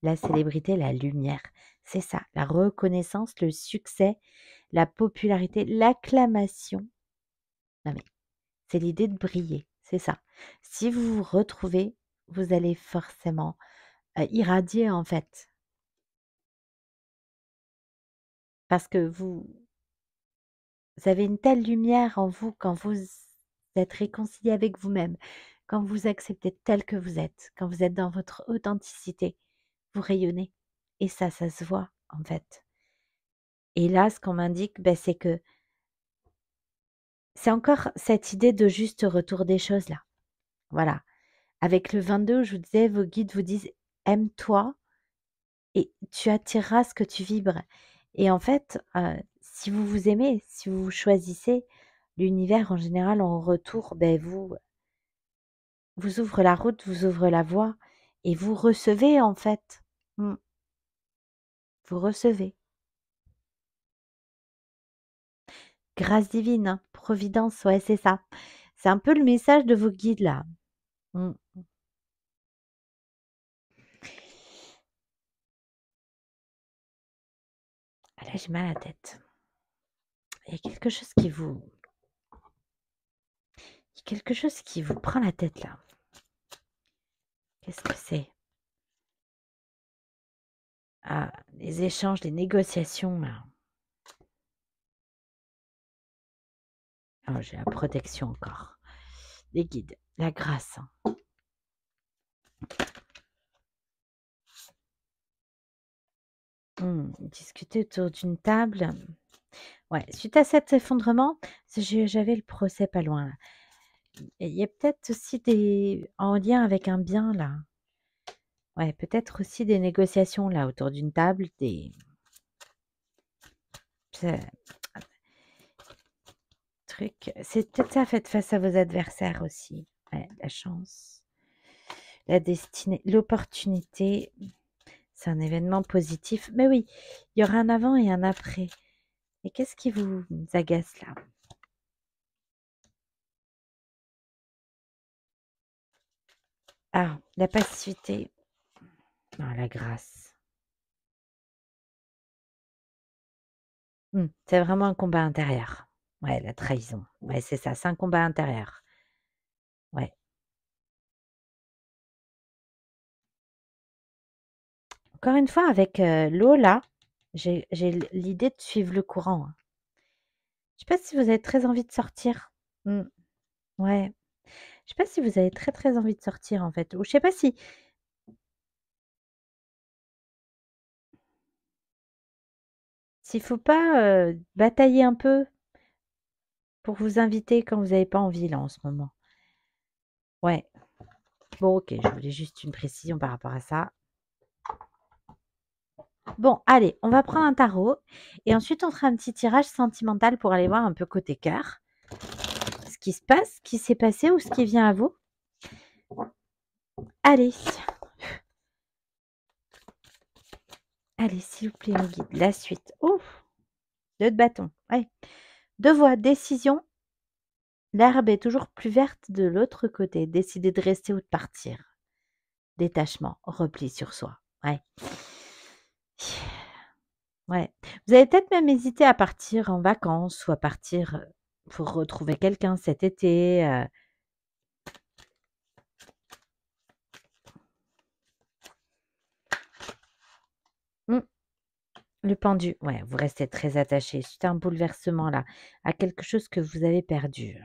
La célébrité, la lumière. C'est ça, la reconnaissance, le succès, la popularité, l'acclamation. Non mais, c'est l'idée de briller, c'est ça. Si vous vous retrouvez, vous allez forcément irradier en fait. Parce que vous avez une telle lumière en vous quand vous êtes réconcilié avec vous-même, quand vous acceptez tel que vous êtes, quand vous êtes dans votre authenticité, vous rayonnez. Et ça se voit en fait. Et là, ce qu'on m'indique, ben, c'est que c'est encore cette idée de juste retour des choses là. Voilà. Avec le 22, je vous disais, vos guides vous disent: «Aime-toi et tu attireras ce que tu vibres». Et en fait, si vous vous aimez, si vous vous choisissez, l'univers en général en retour, ben vous ouvre la route, vous ouvre la voie et vous recevez en fait. Mmh. Vous recevez. Grâce divine, hein, providence, ouais, c'est ça. C'est un peu le message de vos guides là. Mmh. Ah là, j'ai mal à la tête. Il y a quelque chose qui vous prend la tête là. Qu'est-ce que c'est? Ah, les échanges, les négociations là. Oh, j'ai la protection encore. Les guides, la grâce. Discuter autour d'une table. Ouais, suite à cet effondrement, j'avais le procès pas loin là. Il y a peut-être aussi en lien avec un bien là. Ouais, peut-être aussi des négociations là autour d'une table, ça- trucs. C'est peut-être ça, faites face à vos adversaires aussi. Ouais, la chance, la destinée, l'opportunité, c'est un événement positif. Mais oui, il y aura un avant et un après. Et qu'est-ce qui vous agace là? Ah, la passivité. Non, la grâce. C'est vraiment un combat intérieur. Ouais, la trahison. Ouais, c'est ça, c'est un combat intérieur. Ouais. Encore une fois, avec l'eau là, j'ai l'idée de suivre le courant, hein. Je sais pas si vous avez très envie de sortir. Mmh, ouais. Je sais pas si vous avez très, très envie de sortir en fait, ou je sais pas si s'il faut pas, batailler un peu pour vous inviter quand vous avez pas envie là en ce moment. Ouais. Bon OK, je voulais juste une précision par rapport à ça. Bon, allez, on va prendre un tarot et ensuite on fera un petit tirage sentimental pour aller voir un peu côté cœur, ce qui se passe, ce qui s'est passé ou ce qui vient à vous. Allez, allez, s'il vous plaît, mes guides, la suite. Ouf, 2 de bâton. Ouais. 2 voix, décision. L'herbe est toujours plus verte de l'autre côté. Décider de rester ou de partir. Détachement, repli sur soi. Ouais. Ouais. Vous avez peut-être même hésité à partir en vacances ou à partir pour retrouver quelqu'un cet été. Hmm, le pendu, ouais, vous restez très attaché suite à un bouleversement là, à quelque chose que vous avez perdu.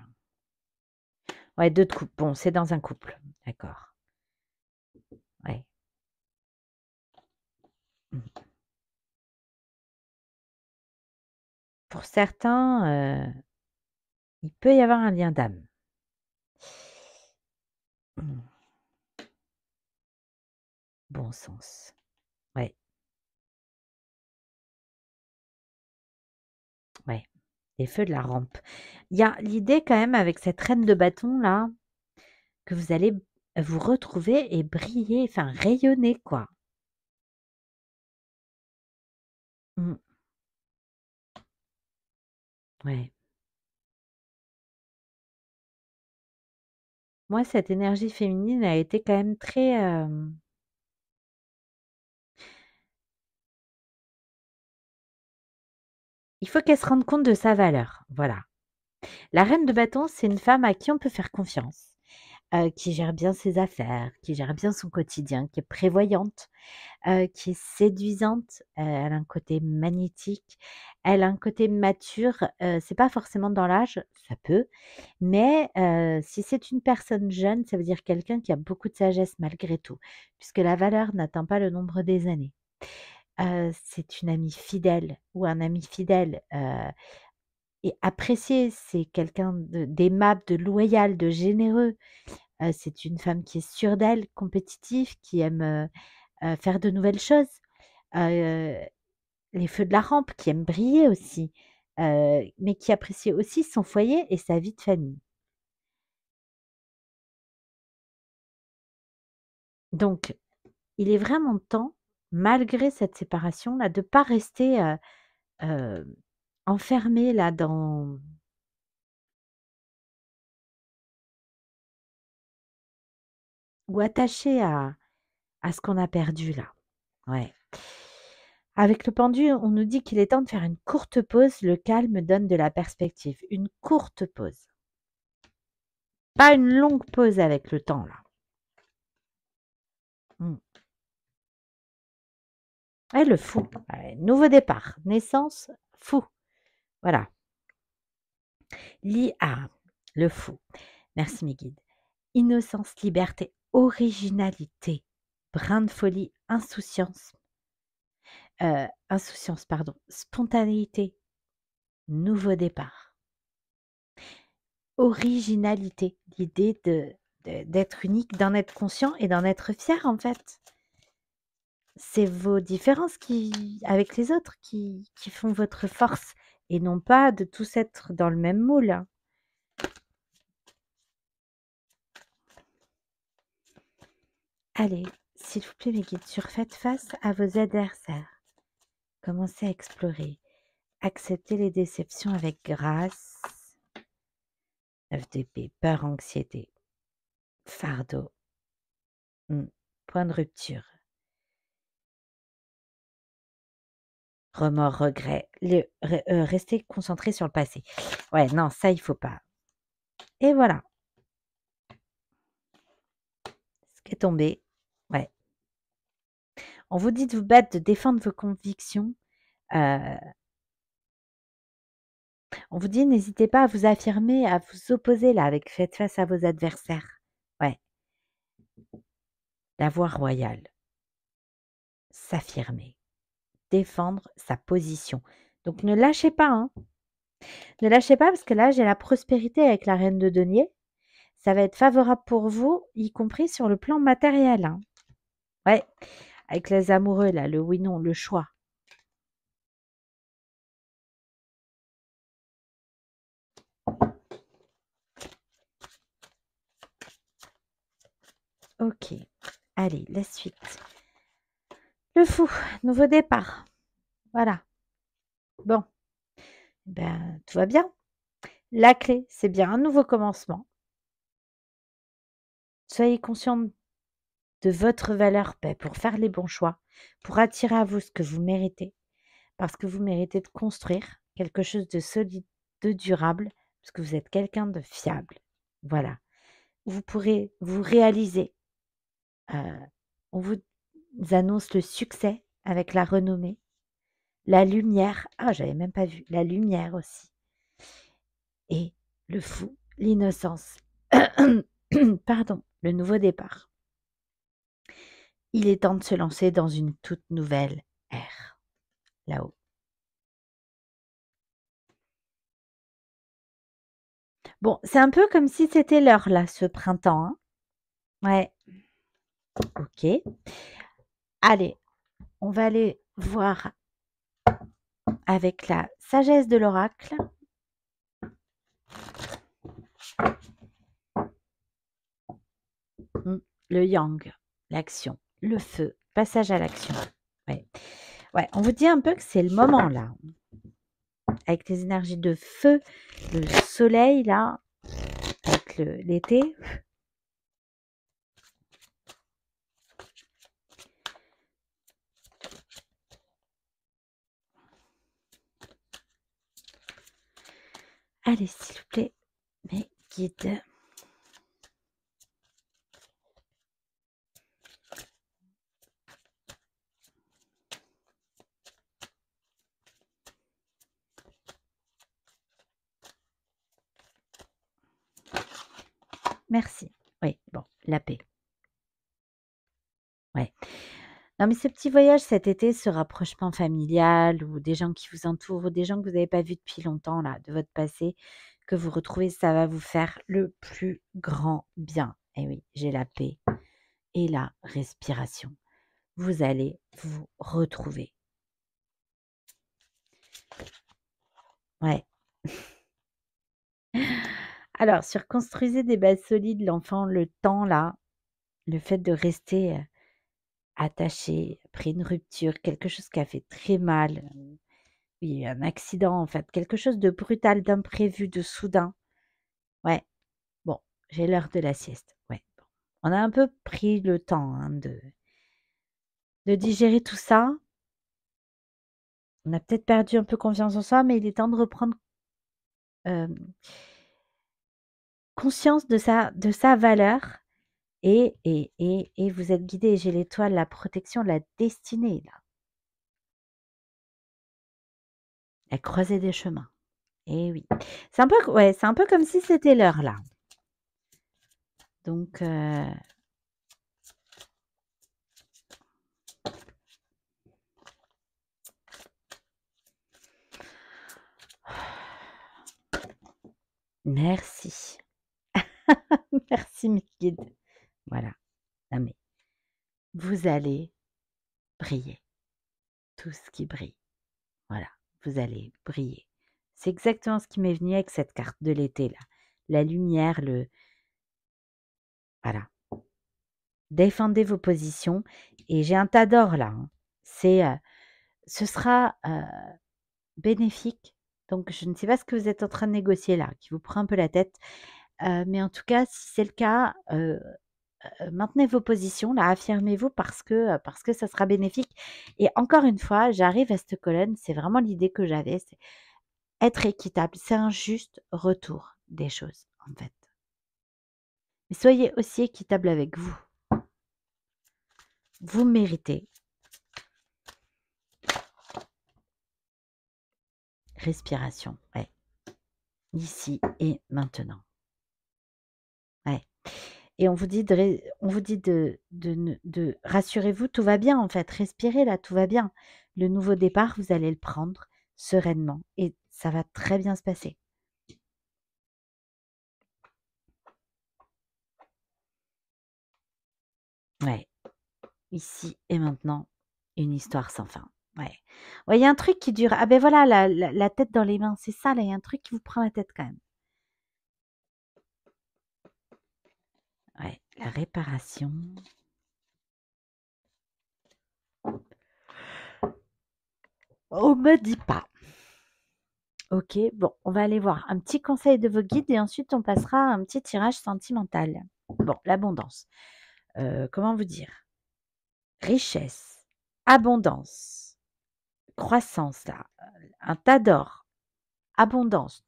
Ouais, 2 de coupe. Bon, c'est dans un couple. D'accord. Ouais. Mmh. Pour certains, il peut y avoir un lien d'âme. Mmh. Bon sens. Ouais, ouais. Les feux de la rampe. Il y a l'idée quand même avec cette reine de bâton là, que vous allez vous retrouver et briller, enfin rayonner quoi. Mmh. Ouais. Moi, cette énergie féminine a été quand même très, il faut qu'elle se rende compte de sa valeur, voilà. La reine de bâton, c'est une femme à qui on peut faire confiance, qui gère bien ses affaires, qui gère bien son quotidien, qui est prévoyante, qui est séduisante, elle a un côté magnétique, elle a un côté mature, c'est pas forcément dans l'âge, ça peut, mais si c'est une personne jeune, ça veut dire quelqu'un qui a beaucoup de sagesse malgré tout, puisque la valeur n'atteint pas le nombre des années. C'est une amie fidèle ou un ami fidèle, et apprécié, c'est quelqu'un d'aimable, de loyal, de généreux. C'est une femme qui est sûre d'elle, compétitive, qui aime, faire de nouvelles choses. Heu, les feux de la rampe, qui aime briller aussi, mais qui apprécie aussi son foyer et sa vie de famille. Donc il est vraiment temps malgré cette séparation-là, de ne pas rester enfermé là dans ou attaché à ce qu'on a perdu là. Ouais. Avec le pendu, on nous dit qu'il est temps de faire une courte pause. Le calme donne de la perspective. Une courte pause. Pas une longue pause avec le temps là. Et le fou. Nouveau départ. Naissance, fou. Voilà. L'IA, le fou. Merci mes guides. Innocence, liberté, originalité, brin de folie, insouciance. Insouciance, pardon. Spontanéité, nouveau départ. Originalité, l'idée d'être unique, d'en être conscient et d'en être fier en fait. C'est vos différences avec les autres qui font votre force et non pas de tous être dans le même moule. Hein. Allez, s'il vous plaît mes guides, faites face à vos adversaires. Commencez à explorer. Acceptez les déceptions avec grâce. 9 d'épée, peur, anxiété, fardeau, point de rupture, remords, regret, restez concentré sur le passé. Ouais, non, ça, il faut pas. Et voilà. Ce qui est tombé, ouais. On vous dit de vous battre, de défendre vos convictions. On vous dit, n'hésitez pas à vous affirmer, à vous opposer là, faites face à vos adversaires. Ouais. La voie royale. S'affirmer. Défendre sa position. Donc ne lâchez pas, hein. Ne lâchez pas parce que là, j'ai la prospérité avec la reine de denier. Ça va être favorable pour vous, y compris sur le plan matériel. Hein. Ouais, avec les amoureux, là, le oui-non, le choix. Ok, allez, la suite. Le fou, nouveau départ. Voilà. Bon, ben, tout va bien. La clé, c'est bien un nouveau commencement. Soyez conscient de votre valeur pour faire les bons choix, pour attirer à vous ce que vous méritez, parce que vous méritez de construire quelque chose de solide, de durable, parce que vous êtes quelqu'un de fiable. Voilà. Vous pourrez vous réaliser. On vous annonce le succès avec la renommée, la lumière. Ah, j'avais même pas vu. La lumière aussi. Et le fou, l'innocence. Pardon, le nouveau départ. Il est temps de se lancer dans une toute nouvelle ère. Là-haut. Bon, c'est un peu comme si c'était l'heure, là, ce printemps. Hein. Ouais. Ok. Allez, on va aller voir avec la sagesse de l'oracle. Le yang, l'action, le feu, passage à l'action. Ouais. Ouais, on vous dit un peu que c'est le moment, là. Avec les énergies de feu, le soleil, là, avec l'été. Allez, s'il vous plaît, mes guides. Merci. Oui, bon, la paix. Ouais. Non, mais ce petit voyage cet été, ce rapprochement familial ou des gens qui vous entourent, ou des gens que vous n'avez pas vus depuis longtemps, là, de votre passé, que vous retrouvez, ça va vous faire le plus grand bien. Et oui, j'ai la paix et la respiration. Vous allez vous retrouver. Ouais. Alors, sur construisez des bases solides, l'enfant, le temps, là, le fait de rester attaché après une rupture, quelque chose qui a fait très mal, oui, un accident en fait, quelque chose de brutal, d'imprévu, de soudain. Ouais, bon, j'ai l'heure de la sieste. Ouais, bon. On a un peu pris le temps hein, de digérer tout ça. On a peut-être perdu un peu confiance en soi, mais il est temps de reprendre euh, conscience de sa valeur. Et vous êtes guidé. J'ai l'étoile, la protection, la destinée, là. La croisée des chemins. Et oui. C'est un peu, ouais, c'est un peu comme si c'était l'heure, là. Donc, merci. Merci, mes guides. Voilà. Non, mais vous allez briller. Tout ce qui brille. Voilà. Vous allez briller. C'est exactement ce qui m'est venu avec cette carte de l'été, là. La lumière, voilà. Défendez vos positions. Et j'ai un tas d'or, là. Hein. Ce sera bénéfique. Donc, je ne sais pas ce que vous êtes en train de négocier là, qui vous prend un peu la tête. Mais en tout cas, si c'est le cas, maintenez vos positions, là, affirmez-vous parce que ça sera bénéfique. Et encore une fois, j'arrive à cette colonne, c'est vraiment l'idée que j'avais, c'est être équitable. C'est un juste retour des choses, en fait. Mais soyez aussi équitable avec vous. Vous méritez. Respiration, ouais. Ici et maintenant. Ouais. Et on vous dit de rassurez-vous, tout va bien en fait, respirez là, tout va bien. Le nouveau départ, vous allez le prendre sereinement et ça va très bien se passer. Ouais, ici et maintenant, une histoire sans fin. Ouais. Ouais, il y a un truc qui dure. Ah ben voilà, la tête dans les mains, c'est ça, là, il y a un truc qui vous prend la tête quand même. Ouais, la réparation. On me dit pas. Ok, bon, on va aller voir un petit conseil de vos guides et ensuite on passera à un petit tirage sentimental. Bon, l'abondance. Comment vous dire? Richesse, abondance, croissance, là, un tas d'or, abondance.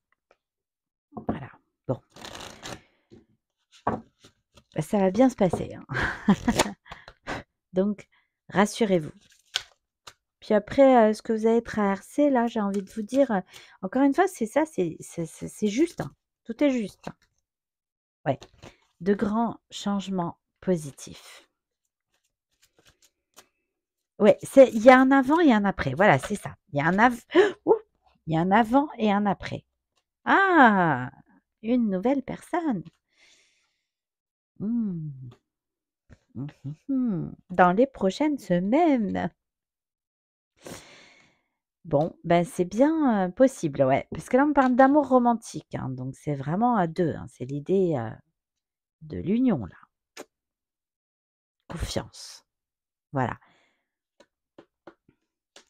Voilà. Bon, bah, ça va bien se passer. Hein. Donc, rassurez-vous. Puis après, ce que vous avez traversé, là, j'ai envie de vous dire, encore une fois, c'est ça, c'est juste. Hein. Tout est juste. Hein. Ouais. De grands changements positifs. Ouais, il y a un avant et un après. Voilà, c'est ça. Il y a un il y a un avant et un après. Ah, une nouvelle personne. Mmh. Dans les prochaines semaines. Bon, ben c'est bien possible, ouais. Parce que là, on parle d'amour romantique, hein, donc c'est vraiment à deux. Hein, c'est l'idée de l'union, là. Confiance. Voilà.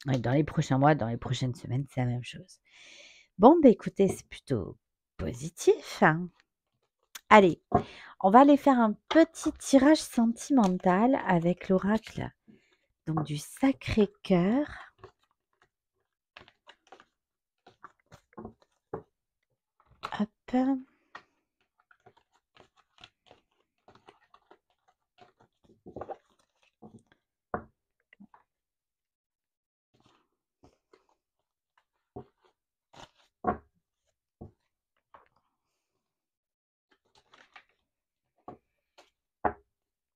Ouais, dans les prochains mois, dans les prochaines semaines, c'est la même chose. Bon, ben écoutez, c'est plutôt positif. Hein. Allez, on va aller faire un petit tirage sentimental avec l'oracle donc du Sacré-Cœur. Hop.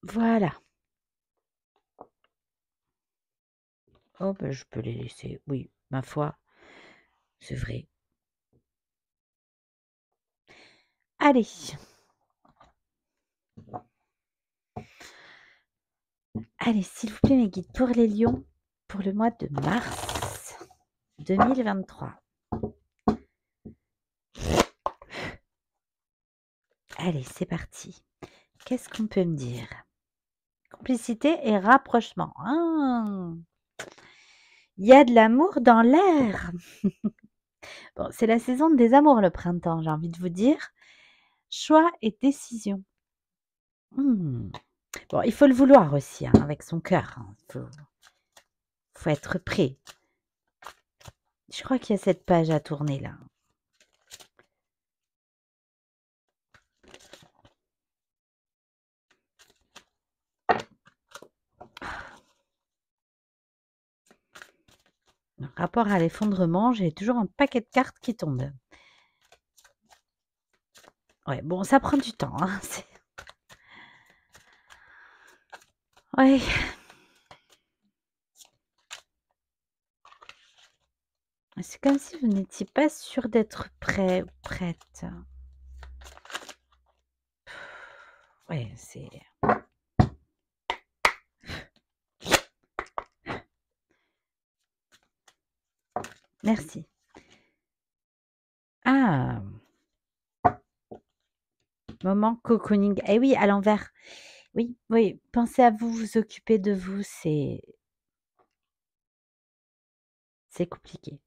Voilà. Oh, ben, je peux les laisser. Oui, ma foi, c'est vrai. Allez. Allez, s'il vous plaît, mes guides, pour les lions, pour le mois de mars 2023. Allez, c'est parti. Qu'est-ce qu'on peut me dire? complicité et rapprochement. Ah, il y a de l'amour dans l'air. Bon, c'est la saison des amours, le printemps, j'ai envie de vous dire. Choix et décision. Hmm. Bon, il faut le vouloir aussi, hein, avec son cœur. Faut être prêt. Je crois qu'il y a cette page à tourner là. Rapport à l'effondrement, j'ai toujours un paquet de cartes qui tombent. Ouais, bon, ça prend du temps. Hein, ouais. C'est comme si vous n'étiez pas sûr d'être prêt ou prête. Ouais, c'est... Merci. Ah, moment cocooning. Eh oui, à l'envers. Oui, oui, pensez à vous, vous occuper de vous, c'est compliqué.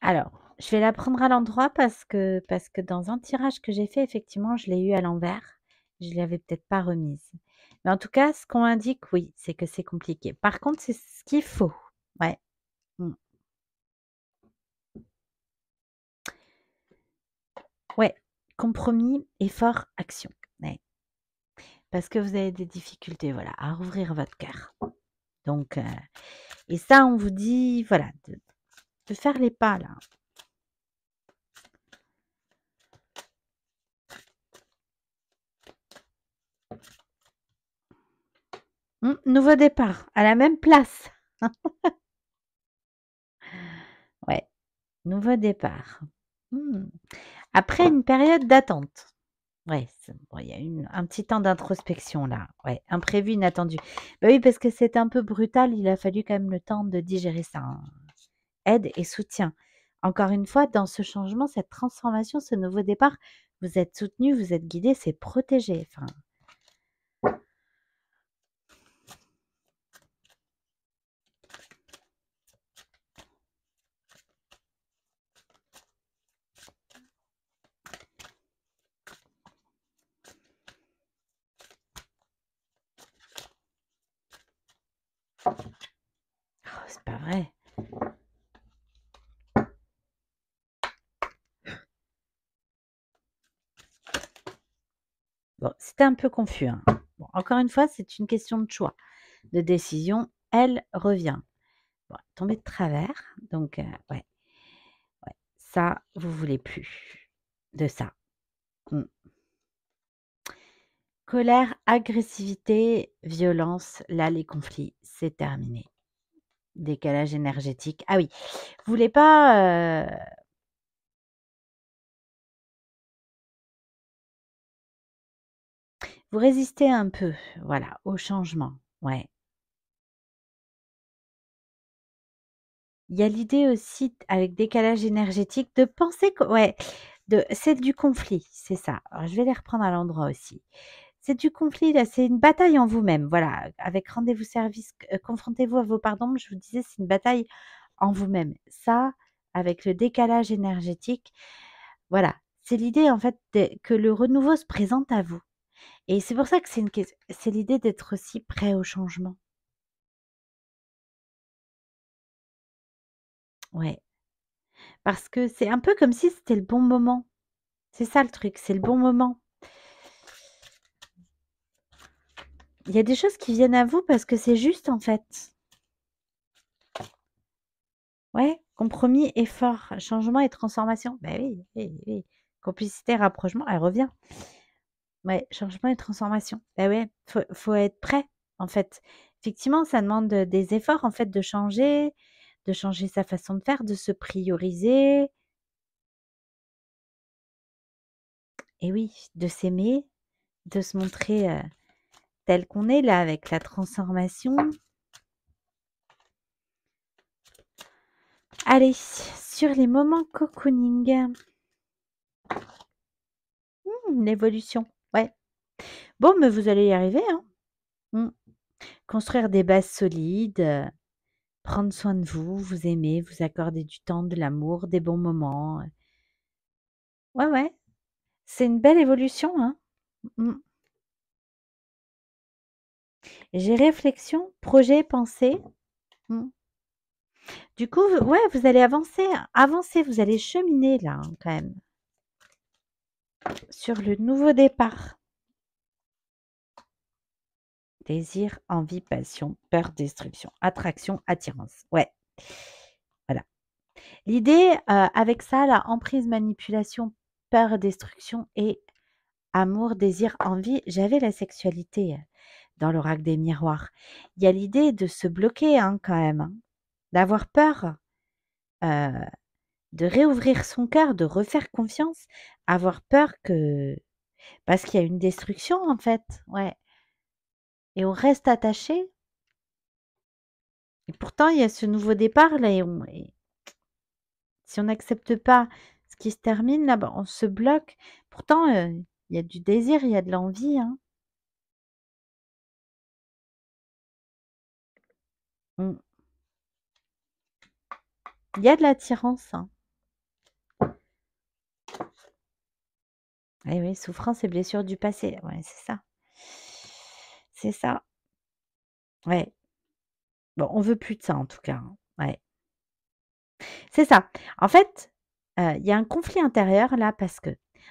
Alors, je vais la prendre à l'endroit parce que dans un tirage que j'ai fait, effectivement, je l'ai eu à l'envers. Je ne l'avais peut-être pas remise. Mais en tout cas, ce qu'on indique, oui, c'est que c'est compliqué. Par contre, c'est ce qu'il faut. Ouais. Mm. Ouais. Compromis, effort, action. Ouais. Parce que vous avez des difficultés, voilà, à rouvrir votre cœur. Donc, et ça, on vous dit, voilà, de faire les pas, là. Nouveau départ, à la même place. Ouais, nouveau départ. Après une période d'attente. Ouais, bon, il y a un petit temps d'introspection là. Ouais, imprévu, inattendu. Bah oui, parce que c'est un peu brutal, il a fallu quand même le temps de digérer ça, hein. Aide et soutien. Encore une fois, dans ce changement, cette transformation, ce nouveau départ, vous êtes soutenu, vous êtes guidé, c'est protégé. Enfin, oh, c'est pas vrai. Bon, c'était un peu confus, hein. Bon, encore une fois, c'est une question de choix, de décision. Elle revient. Bon, tombée de travers, donc ouais, ouais, ça, vous voulez plus de ça. Colère, agressivité, violence, là, les conflits, c'est terminé. Décalage énergétique. Ah oui, vous voulez pas... vous résistez un peu, voilà, au changement. Ouais. Il y a l'idée aussi, avec décalage énergétique, de penser que... Ouais, c'est du conflit, c'est ça. Alors, je vais les reprendre à l'endroit aussi. C'est du conflit, là, c'est une bataille en vous-même. Voilà, avec rendez-vous service, confrontez-vous à vos pardons, je vous disais, c'est une bataille en vous-même. Ça, avec le décalage énergétique, voilà, c'est l'idée en fait que le renouveau se présente à vous. Et c'est pour ça que c'est l'idée d'être aussi prêt au changement. Ouais, parce que c'est un peu comme si c'était le bon moment. C'est ça le truc, c'est le bon moment. Il y a des choses qui viennent à vous parce que c'est juste en fait. Ouais, compromis, effort, changement et transformation. Ben oui, oui, oui. Complicité, rapprochement, elle revient. Ouais, changement et transformation. Ben ouais, faut être prêt, en fait. Effectivement, ça demande des efforts, en fait, de changer sa façon de faire, de se prioriser. Et oui, de s'aimer, de se montrer tel qu'on est là avec la transformation. Allez, sur les moments cocooning. L'évolution, ouais. Bon, mais vous allez y arriver, hein. Mmh. Construire des bases solides, prendre soin de vous, vous aimer, vous accorder du temps, de l'amour, des bons moments. Ouais, ouais, c'est une belle évolution, hein. Mmh. J'ai réflexion, projet, pensée. Mmh. Du coup, ouais, vous allez avancer, vous allez cheminer là, hein, quand même, sur le nouveau départ. Désir, envie, passion, peur, destruction, attraction, attirance. Ouais, voilà. L'idée, avec ça, la emprise, manipulation, peur, destruction et amour, désir, envie, j'avais la sexualité dans l'oracle des miroirs. Il y a l'idée de se bloquer, hein, quand même, hein, d'avoir peur, heu, de réouvrir son cœur, de refaire confiance, avoir peur que parce qu'il y a une destruction, en fait, ouais, et on reste attaché et pourtant il y a ce nouveau départ là et si on n'accepte pas ce qui se termine là, bah, on se bloque. Pourtant, il y a du désir, il y a de l'envie, hein. Mmh. Il y a de l'attirance, hein. Eh oui, souffrance et blessures du passé. Ouais, c'est ça. C'est ça. Ouais. Bon, on veut plus de ça en tout cas, hein. Ouais. C'est ça. En fait, il y a un conflit intérieur là parce que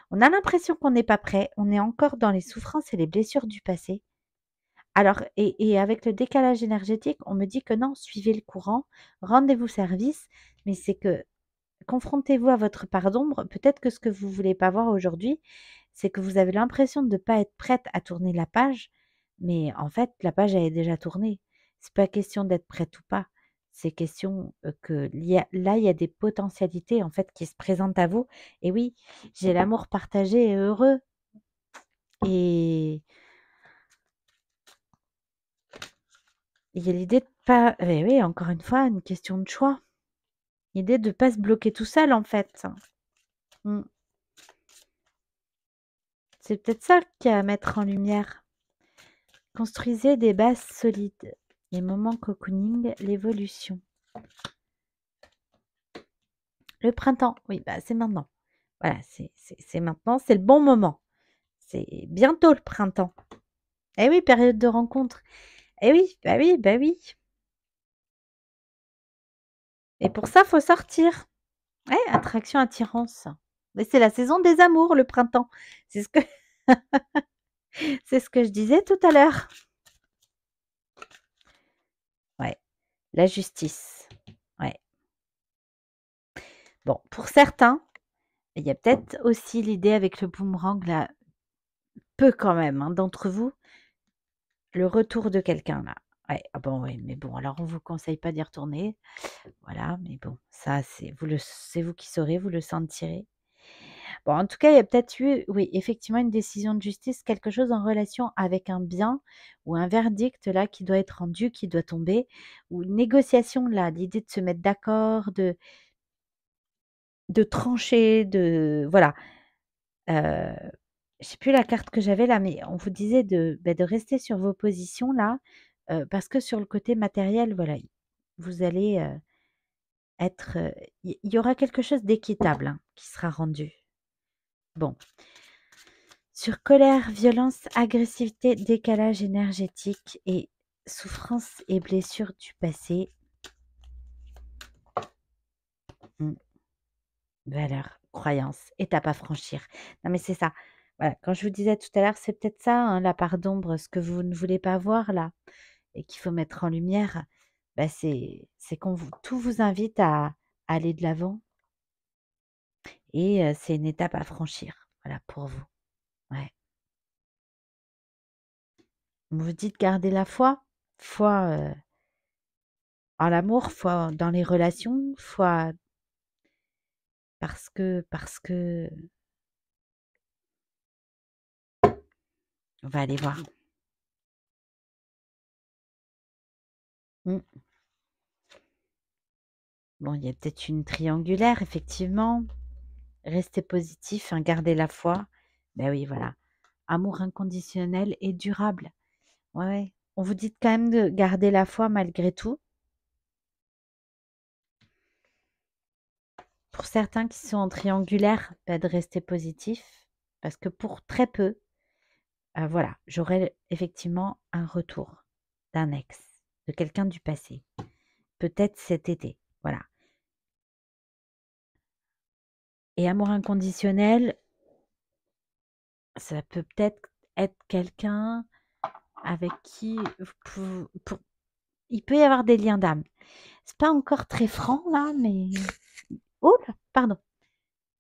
on a l'impression qu'on n'est pas prêt, on est encore dans les souffrances et les blessures du passé. Alors et avec le décalage énergétique, on me dit que non, suivez le courant, rendez-vous service, mais c'est que confrontez-vous à votre part d'ombre. Peut-être que ce que vous voulez pas voir aujourd'hui, c'est que vous avez l'impression de ne pas être prête à tourner la page, mais en fait, la page, elle est déjà tournée. C'est pas question d'être prête ou pas. C'est question que il y a des potentialités en fait qui se présentent à vous. Et oui, j'ai l'amour partagé et heureux. Et il y a l'idée de pas. Eh oui, encore une fois, une question de choix. L'idée de pas se bloquer tout seul en fait. Mm. C'est peut-être ça qu'il y a à mettre en lumière. Construisez des bases solides. Les moments cocooning, l'évolution. Le printemps, oui, bah, c'est maintenant. Voilà, c'est maintenant, c'est le bon moment. C'est bientôt le printemps. Eh oui, période de rencontre. Eh oui, bah oui, bah oui. Et pour ça, faut sortir. Ouais, attraction, attirance. Mais c'est la saison des amours, le printemps. C'est ce que, c'est ce que je disais tout à l'heure. Ouais, la justice. Ouais. Bon, pour certains, il y a peut-être aussi l'idée avec le boomerang, là, peu quand même, hein, d'entre vous, le retour de quelqu'un là. Ouais, ah bon, oui, mais bon, alors on vous conseille pas d'y retourner. Voilà, mais bon, ça, c'est vous qui saurez, vous le sentirez. Bon, en tout cas, il y a peut-être eu, oui, effectivement, une décision de justice, quelque chose en relation avec un bien ou un verdict là qui doit être rendu, qui doit tomber, ou une négociation là, l'idée de se mettre d'accord, de trancher, de voilà. Euh, je sais plus la carte que j'avais là, mais on vous disait de rester sur vos positions là, parce que sur le côté matériel, voilà, vous allez, être, il y aura quelque chose d'équitable, hein, qui sera rendu. Bon, sur colère, violence, agressivité, décalage énergétique et souffrance et blessures du passé. Mmh, valeurs, croyances, étape à franchir. Non mais c'est ça. Voilà, quand je vous disais tout à l'heure, c'est peut-être ça, hein, la part d'ombre, ce que vous ne voulez pas voir là et qu'il faut mettre en lumière, bah, c'est qu'on vous tout vous invite à aller de l'avant et c'est une étape à franchir, voilà, pour vous. Ouais. On vous dit de garder la foi, foi, en l'amour, foi dans les relations, foi parce que on va aller voir. Mmh. Bon, il y a peut-être une triangulaire effectivement. Restez positif, hein, gardez la foi. Ben oui, voilà. Amour inconditionnel et durable. Ouais, ouais. On vous dit quand même de garder la foi malgré tout. Pour certains qui sont en triangulaire, de rester positif. Parce que pour très peu, voilà, j'aurai effectivement un retour d'un ex, de quelqu'un du passé. Peut-être cet été, voilà. Et amour inconditionnel, ça peut peut-être être quelqu'un avec qui il peut y avoir des liens d'âme. C'est pas encore très franc là, mais oh là, pardon.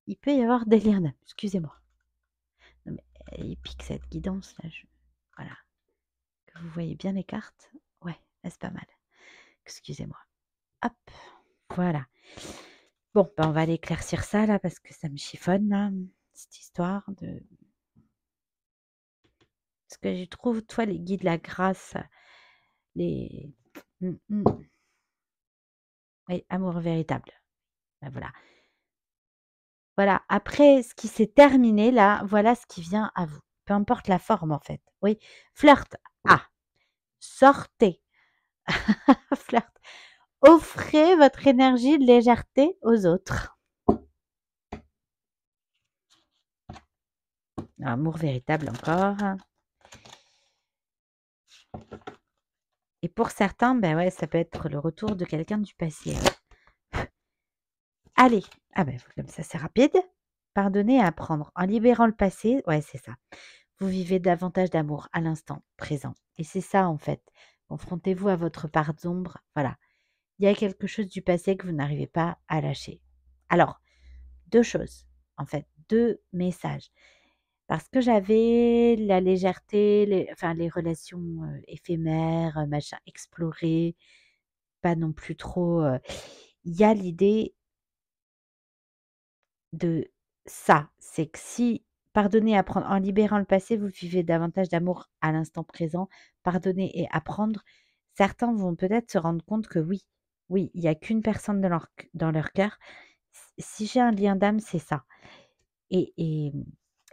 Il peut y avoir des liens d'âme. Excusez-moi. Non, mais il pique cette guidance là. Voilà. Que vous voyez bien les cartes. Ouais, c'est pas mal. Excusez-moi. Hop. Voilà. Bon, ben on va aller éclaircir ça là parce que ça me chiffonne là, cette histoire de. Parce que je trouve, toi, les guides de la grâce, les. Oui, amour véritable. Ben voilà. Voilà. Après ce qui s'est terminé là, voilà ce qui vient à vous. Peu importe la forme en fait. Oui. Flirt. Ah. Sortez. Flirt. Offrez votre énergie de légèreté aux autres. Amour véritable encore. Et pour certains, ben ouais, ça peut être le retour de quelqu'un du passé. Allez, ah ben comme ça c'est rapide. Pardonner et apprendre. En libérant le passé, ouais, c'est ça. Vous vivez davantage d'amour à l'instant présent. Et c'est ça en fait. Confrontez-vous à votre part d'ombre. Voilà. Il y a quelque chose du passé que vous n'arrivez pas à lâcher. Alors, deux choses, en fait, deux messages. Parce que j'avais la légèreté, les relations éphémères, machin, explorer, pas non plus trop. Il y a l'idée de ça, c'est que si pardonner, apprendre, en libérant le passé, vous vivez davantage d'amour à l'instant présent, pardonner et apprendre, certains vont peut-être se rendre compte que oui, oui, il n'y a qu'une personne dans leur cœur. Si j'ai un lien d'âme, c'est ça. Et, et,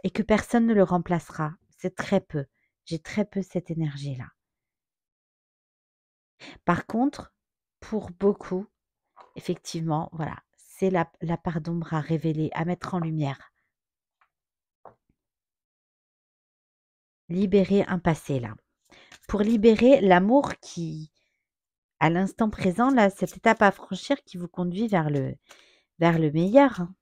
et que personne ne le remplacera. C'est très peu. J'ai très peu cette énergie-là. Par contre, pour beaucoup, effectivement, voilà, c'est la part d'ombre à révéler, à mettre en lumière. Libérer un passé, là. Pour libérer l'amour qui, à l'instant présent, là, cette étape à franchir qui vous conduit vers le meilleur. Hein.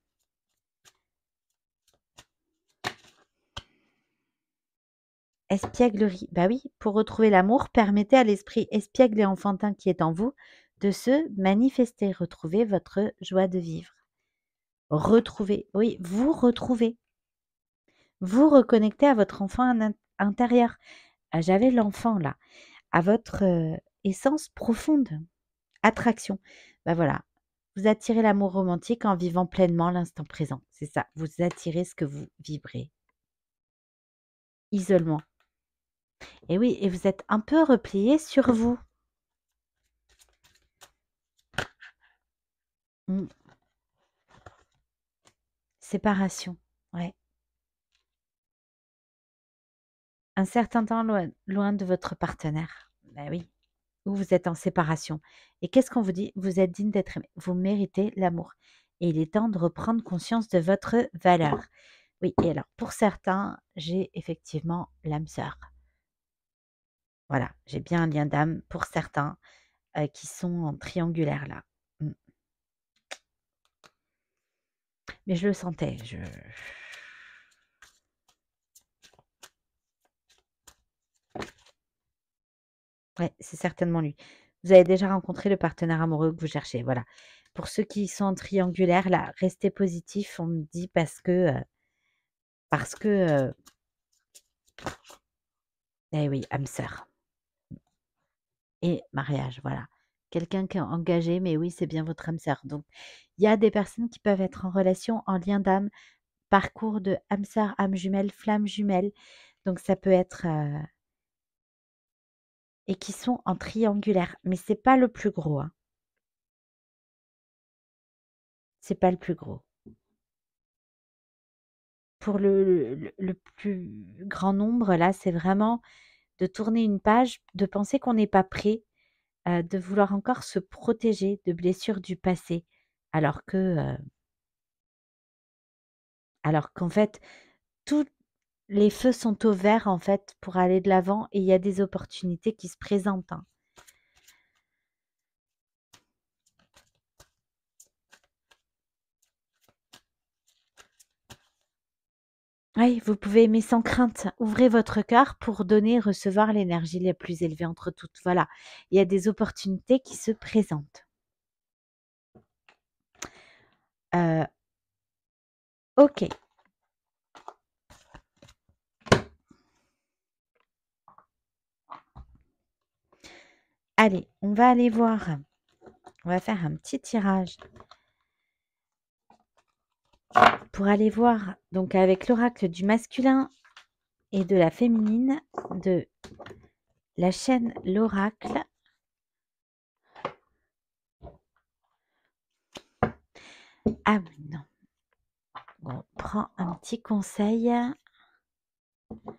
Espièglerie. Bah oui, pour retrouver l'amour, permettez à l'esprit espiègle et enfantin qui est en vous de se manifester. Retrouvez votre joie de vivre. Retrouvez, oui, vous retrouvez. Vous reconnectez à votre enfant intérieur. J'avais l'enfant là, à votre essence profonde. Attraction. Bah voilà, vous attirez l'amour romantique en vivant pleinement l'instant présent. C'est ça, vous attirez ce que vous vibrez. Isolement. Et oui, et vous êtes un peu replié sur vous. Mmh. Séparation, ouais. Un certain temps loin de votre partenaire. Bah oui, ou vous êtes en séparation. Et qu'est-ce qu'on vous dit? Vous êtes digne d'être aimé. Vous méritez l'amour. Et il est temps de reprendre conscience de votre valeur. Oui, et alors pour certains, j'ai effectivement l'âme sœur. Voilà, j'ai bien un lien d'âme pour certains qui sont en triangulaire là. Mmh. Mais je le sentais, ouais, c'est certainement lui. Vous avez déjà rencontré le partenaire amoureux que vous cherchez, voilà. Pour ceux qui sont en triangulaire là, restez positifs, on me dit parce que, eh oui, âme sœur et mariage, voilà. Quelqu'un qui est engagé, mais oui, c'est bien votre âme sœur. Donc, il y a des personnes qui peuvent être en relation, en lien d'âme, parcours de âme sœur, âme jumelle, flamme jumelle. Donc, ça peut être et qui sont en triangulaire, mais c'est pas le plus gros, hein. C'est pas le plus gros. Pour le plus grand nombre, là, c'est vraiment de tourner une page, de penser qu'on n'est pas prêt, de vouloir encore se protéger de blessures du passé, alors alors qu'en fait, tous les feux sont au vert, en fait, pour aller de l'avant et il y a des opportunités qui se présentent, hein. Oui, vous pouvez aimer sans crainte. Ouvrez votre cœur pour donner et recevoir l'énergie la plus élevée entre toutes. Voilà, il y a des opportunités qui se présentent. OK. Allez, on va aller voir. On va faire un petit tirage pour aller voir donc avec l'oracle du masculin et de la féminine de la chaîne L'Oracle. Ah oui, non. On prend un petit conseil. Donc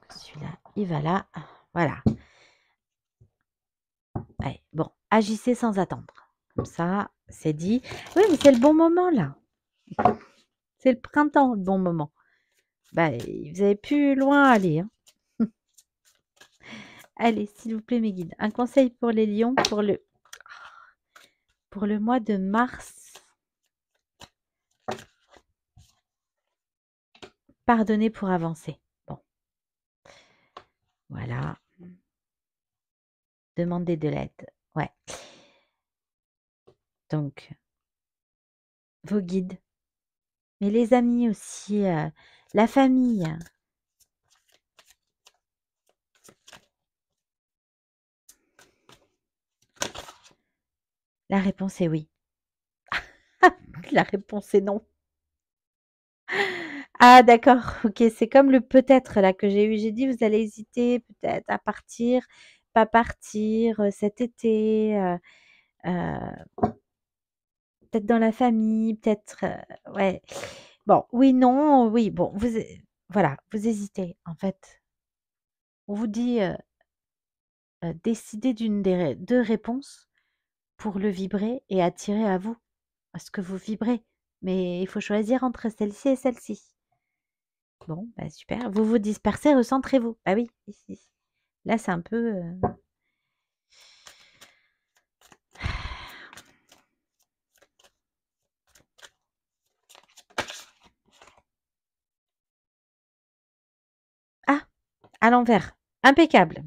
celui-là, il va là. Voilà. Allez, bon, agissez sans attendre. Comme ça, c'est dit. Oui, mais c'est le bon moment là. C'est le printemps, le bon moment. Bah, vous avez plus loin à aller, hein. Allez, s'il vous plaît, mes guides. Un conseil pour les lions pour le mois de mars. Pardonnez pour avancer. Bon. Voilà. Demandez de l'aide. Ouais. Donc, vos guides. Mais les amis aussi. La famille. La réponse est oui. La réponse est non. Ah d'accord, OK, c'est comme le peut-être là que j'ai eu. J'ai dit: «Vous allez hésiter peut-être à partir, pas partir, cet été, peut-être dans la famille, peut-être, ouais». Bon, oui, non, oui, bon, voilà, vous hésitez en fait. On vous dit, décidez d'une des 2 réponses pour le vibrer et attirer à vous ce que vous vibrez. Mais il faut choisir entre celle-ci et celle-ci. Bon, bah, super. Vous vous dispersez, recentrez-vous. Ah oui, ici. Là, c'est un peu, ah! À l'envers. Impeccable.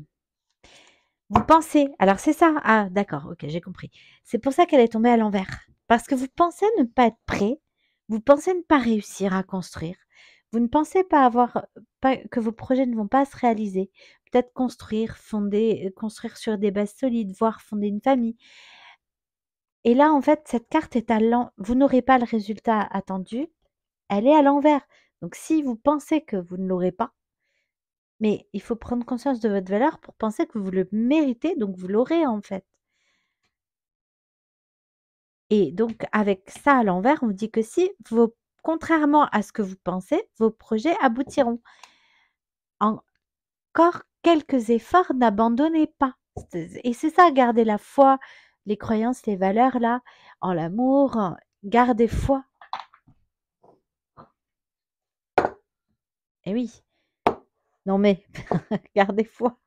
Vous pensez alors c'est ça? Ah d'accord, OK, j'ai compris. C'est pour ça qu'elle est tombée à l'envers. Parce que vous pensez ne pas être prêt, vous pensez ne pas réussir à construire, vous ne pensez pas avoir pas que vos projets ne vont pas se réaliser. Peut-être construire, fonder, construire sur des bases solides, voire fonder une famille. Et là, en fait, cette carte est à vous n'aurez pas le résultat attendu, elle est à l'envers. Donc si vous pensez que vous ne l'aurez pas, mais il faut prendre conscience de votre valeur pour penser que vous le méritez, donc vous l'aurez en fait. Et donc avec ça à l'envers, on vous dit que si contrairement à ce que vous pensez, vos projets aboutiront. Encore quelques efforts, n'abandonnez pas. Et c'est ça, garder la foi, les croyances, les valeurs là, en l'amour, gardez foi. Eh oui. Non mais, gardez foi.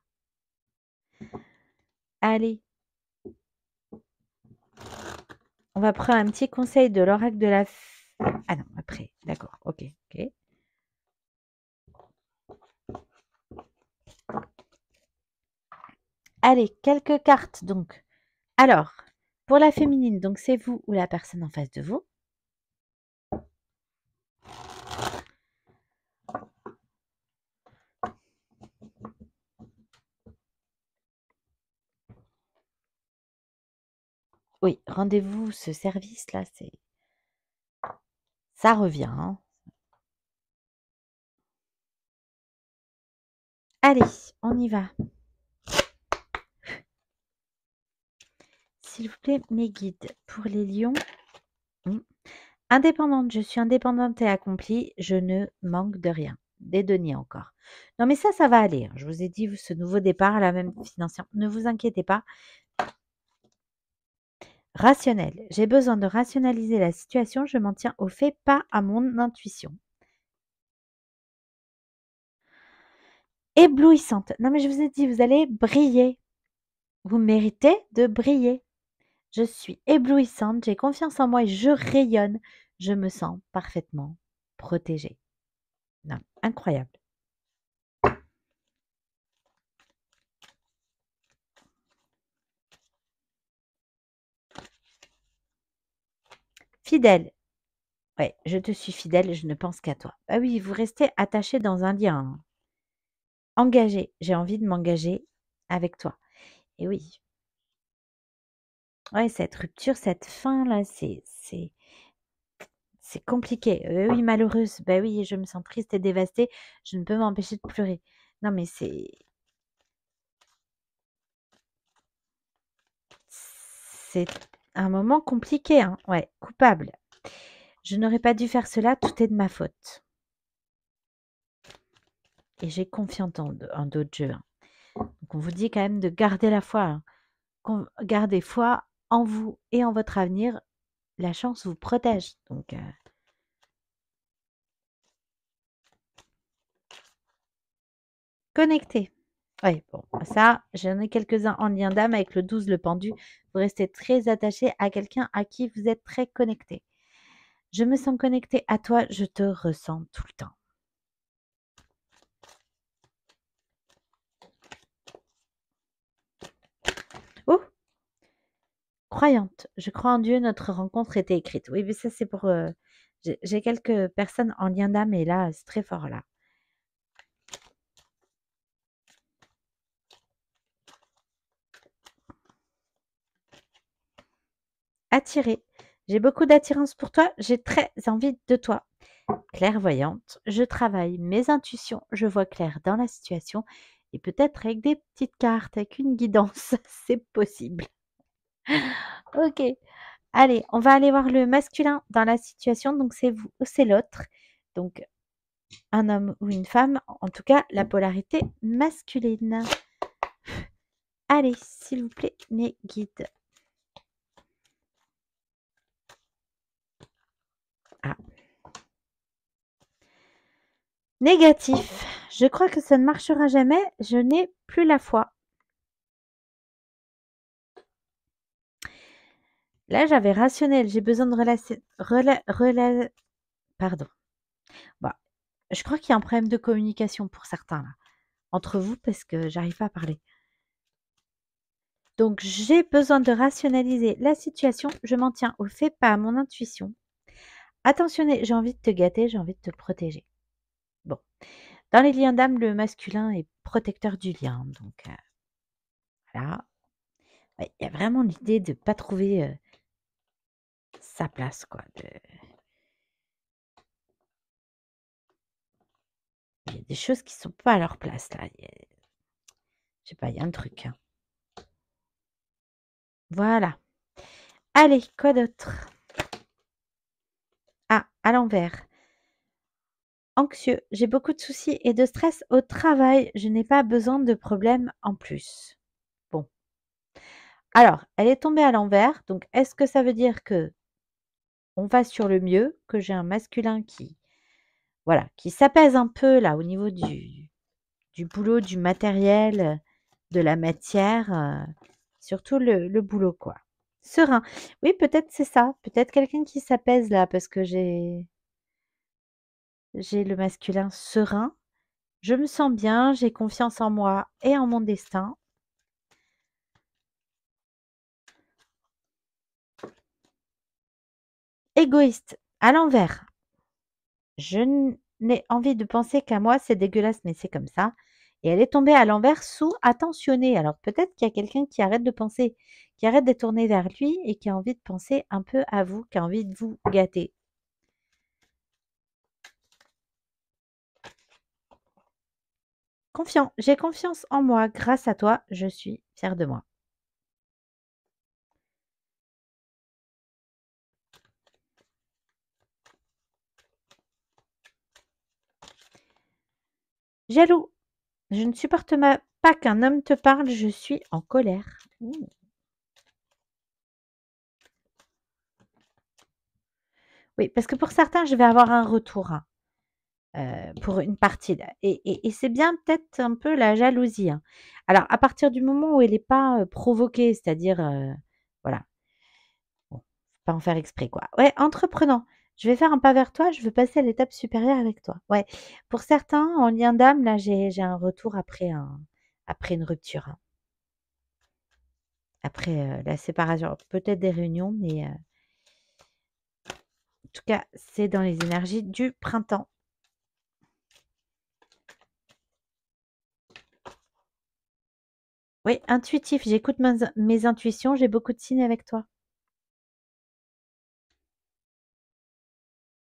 Allez. On va prendre un petit conseil de l'oracle de la... Ah non, après, d'accord, ok, ok. Allez, quelques cartes donc. Alors, pour la féminine, donc c'est vous ou la personne en face de vous. Oui, rendez-vous, ce service-là, ça revient, hein. Allez, on y va. S'il vous plaît, mes guides, pour les lions. Indépendante, je suis indépendante et accomplie, je ne manque de rien. des deniers encore. Non, mais ça va aller, hein. Je vous ai dit, ce nouveau départ, là, même financièrement, ne vous inquiétez pas. Rationnel. J'ai besoin de rationaliser la situation. Je m'en tiens aux faits, pas à mon intuition. Éblouissante. Non, mais je vous ai dit, vous allez briller. Vous méritez de briller. Je suis éblouissante, j'ai confiance en moi et je rayonne. Je me sens parfaitement protégée. Non, incroyable. Fidèle. Ouais, je te suis fidèle, je ne pense qu'à toi. Ah oui, vous restez attaché dans un lien, hein. Engagé. J'ai envie de m'engager avec toi. Et oui. Ouais, cette rupture, cette fin là, c'est compliqué. Oui, malheureuse. Bah oui, je me sens triste et dévastée. Je ne peux m'empêcher de pleurer. Non, mais c'est un moment compliqué, hein. Ouais, coupable. Je n'aurais pas dû faire cela, tout est de ma faute. Et j'ai confiance en d'autres jeux, hein. Donc on vous dit quand même de garder la foi, hein. Gardez foi en vous et en votre avenir. La chance vous protège. Donc connectez. Oui, bon, ça, j'en ai quelques-uns en lien d'âme avec le 12, le pendu. Vous restez très attaché à quelqu'un à qui vous êtes très connecté. Je me sens connecté à toi, je te ressens tout le temps. Oh, croyante, je crois en Dieu, notre rencontre était écrite. Oui, mais ça, c'est pour. J'ai quelques personnes en lien d'âme et là, c'est très fort là. Attirée. J'ai beaucoup d'attirance pour toi, j'ai très envie de toi. Clairvoyante, je travaille mes intuitions, je vois clair dans la situation et peut-être avec des petites cartes, avec une guidance, c'est possible. Ok, allez, on va aller voir le masculin dans la situation, donc c'est vous ou c'est l'autre. Donc un homme ou une femme, en tout cas la polarité masculine. Allez, s'il vous plaît, mes guides. Ah. Négatif. Je crois que ça ne marchera jamais. Je n'ai plus la foi. Là, j'avais rationnel. J'ai besoin de relation. Pardon. Bah, je crois qu'il y a un problème de communication pour certains là, entre vous parce que j'arrive pas à parler. Donc, j'ai besoin de rationaliser la situation. Je m'en tiens au fait, pas à mon intuition. Attentionné, j'ai envie de te gâter, j'ai envie de te protéger. Bon. Dans les liens d'âme, le masculin est protecteur du lien. Donc, voilà. Ouais, il y a vraiment l'idée de ne pas trouver sa place, quoi. Il y a des choses qui sont pas à leur place, là. Je sais pas, il y a un truc, hein. Voilà. Allez, quoi d'autre? Ah, à l'envers. Anxieux. J'ai beaucoup de soucis et de stress au travail. Je n'ai pas besoin de problèmes en plus. Bon. Alors, elle est tombée à l'envers. Donc, est-ce que ça veut dire que on va sur le mieux, que j'ai un masculin qui, voilà, qui s'apaise un peu là au niveau du boulot, du matériel, de la matière, surtout le boulot, quoi. Serein. Oui, peut-être c'est ça. Peut-être quelqu'un qui s'apaise là parce que j'ai le masculin serein. Je me sens bien, j'ai confiance en moi et en mon destin. Égoïste, à l'envers. Je n'ai envie de penser qu'à moi, c'est dégueulasse, mais c'est comme ça. Et elle est tombée à l'envers sous attentionné. Alors peut-être qu'il y a quelqu'un qui arrête de penser, qui arrête de tourner vers lui et qui a envie de penser un peu à vous, qui a envie de vous gâter. Confiant, j'ai confiance en moi. Grâce à toi, je suis fière de moi. Jaloux. Je ne supporte pas qu'un homme te parle, je suis en colère. Oui, parce que pour certains, je vais avoir un retour, hein, pour une partie là et c'est bien peut-être un peu la jalousie, hein. Alors à partir du moment où elle est pas, provoquée, c'est-à-dire, voilà, bon, faut pas en faire exprès, quoi. Ouais, entreprenant. Je vais faire un pas vers toi, je veux passer à l'étape supérieure avec toi. Ouais, pour certains, en lien d'âme, là, j'ai un retour après une rupture, hein. Après, la séparation. Peut-être des réunions, mais, en tout cas, c'est dans les énergies du printemps. Oui, intuitif, j'écoute mes intuitions, j'ai beaucoup de signes avec toi.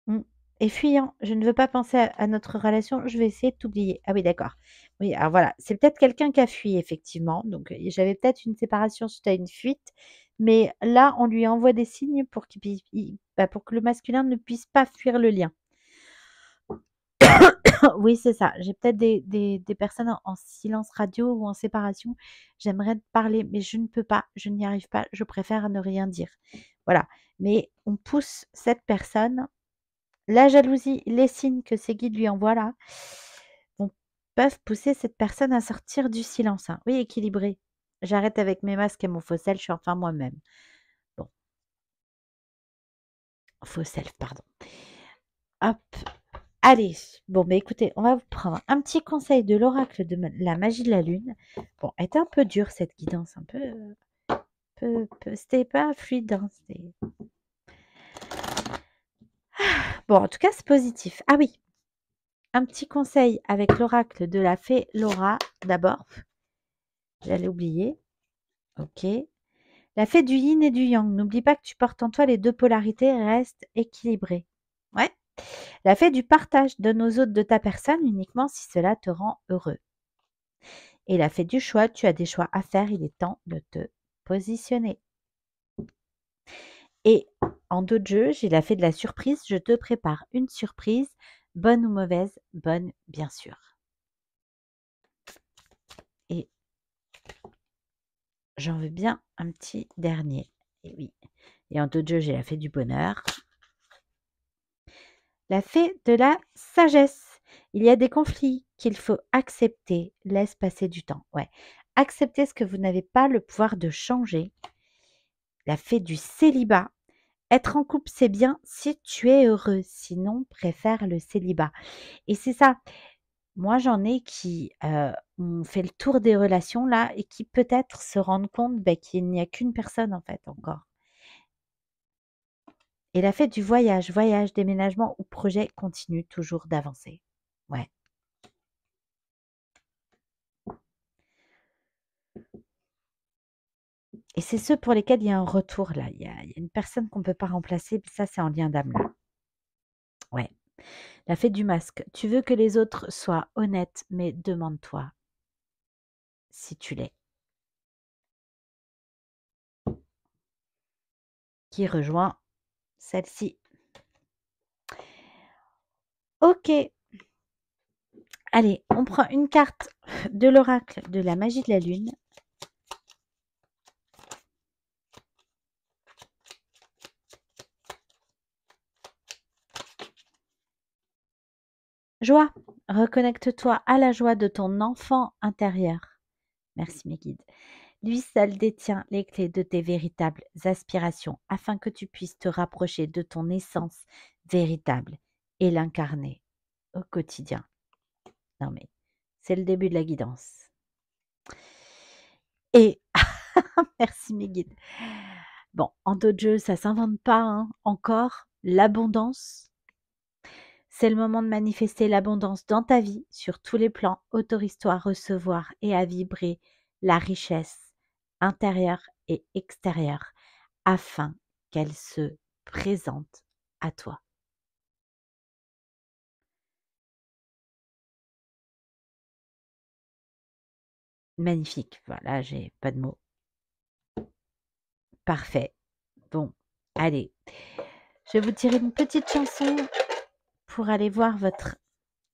Mmh. Et fuyant, je ne veux pas penser à notre relation, je vais essayer de t'oublier. Ah oui, d'accord. Oui, alors voilà, c'est peut-être quelqu'un qui a fui effectivement, donc j'avais peut-être une séparation suite à une fuite, mais là, on lui envoie des signes pour qu'il puisse pour que le masculin ne puisse pas fuir le lien. Oui, c'est ça. J'ai peut-être des personnes en silence radio ou en séparation. J'aimerais te parler, mais je ne peux pas, je n'y arrive pas, je préfère ne rien dire. Voilà. Mais on pousse cette personne, la jalousie, les signes que ses guides lui envoient là, on peuvent pousser cette personne à sortir du silence, hein. Oui, équilibré. J'arrête avec mes masques et mon faux self, je suis enfin moi-même. Bon, faux self, pardon. Hop. Allez, bon, bah écoutez, on va vous prendre un petit conseil de l'oracle de la magie de la lune. Bon, elle était un peu dure cette guidance, un c'était pas fluide, hein, bon, en tout cas, c'est positif. Ah oui, un petit conseil avec l'oracle de la fée Laura, d'abord. J'allais oublier. Ok. La fée du yin et du yang. N'oublie pas que tu portes en toi les deux polarités, reste équilibré. Ouais. La fée du partage. Donne aux autres de ta personne uniquement si cela te rend heureux. Et la fée du choix. Tu as des choix à faire, il est temps de te positionner. Et en dos de jeu, j'ai la fée de la surprise. Je te prépare une surprise, bonne ou mauvaise, bonne bien sûr. Et j'en veux bien un petit dernier. Et oui. Et en dos de jeu, j'ai la fée du bonheur. La fée de la sagesse. Il y a des conflits qu'il faut accepter. Laisse passer du temps. Ouais. Accepter ce que vous n'avez pas le pouvoir de changer. La fée du célibat. Être en couple, c'est bien si tu es heureux. Sinon, préfère le célibat. Et c'est ça. Moi, j'en ai qui ont fait le tour des relations là et qui peut-être se rendent compte qu'il n'y a qu'une personne en fait encore. Et la fête du voyage, déménagement ou projet continue toujours d'avancer. Ouais. Et c'est ceux pour lesquels il y a un retour là. Il y a une personne qu'on ne peut pas remplacer, puis ça c'est en lien d'âme là. Ouais. La fête du masque. Tu veux que les autres soient honnêtes, mais demande-toi si tu l'es. Qui rejoint celle-ci. Ok. Allez, on prend une carte de l'oracle de la magie de la lune. Joie, reconnecte-toi à la joie de ton enfant intérieur. Merci mes guides. Lui seul détient les clés de tes véritables aspirations afin que tu puisses te rapprocher de ton essence véritable et l'incarner au quotidien. Non mais, c'est le début de la guidance. Et merci mes guides. Bon, en d'autres jeux, ça s'invente pas, hein. Encore, l'abondance. C'est le moment de manifester l'abondance dans ta vie sur tous les plans. Autorise-toi à recevoir et à vibrer la richesse intérieure et extérieure afin qu'elle se présente à toi. Magnifique. Voilà, j'ai pas de mots. Parfait. Bon, allez. Je vais vous tirer une petite chanson pour aller voir votre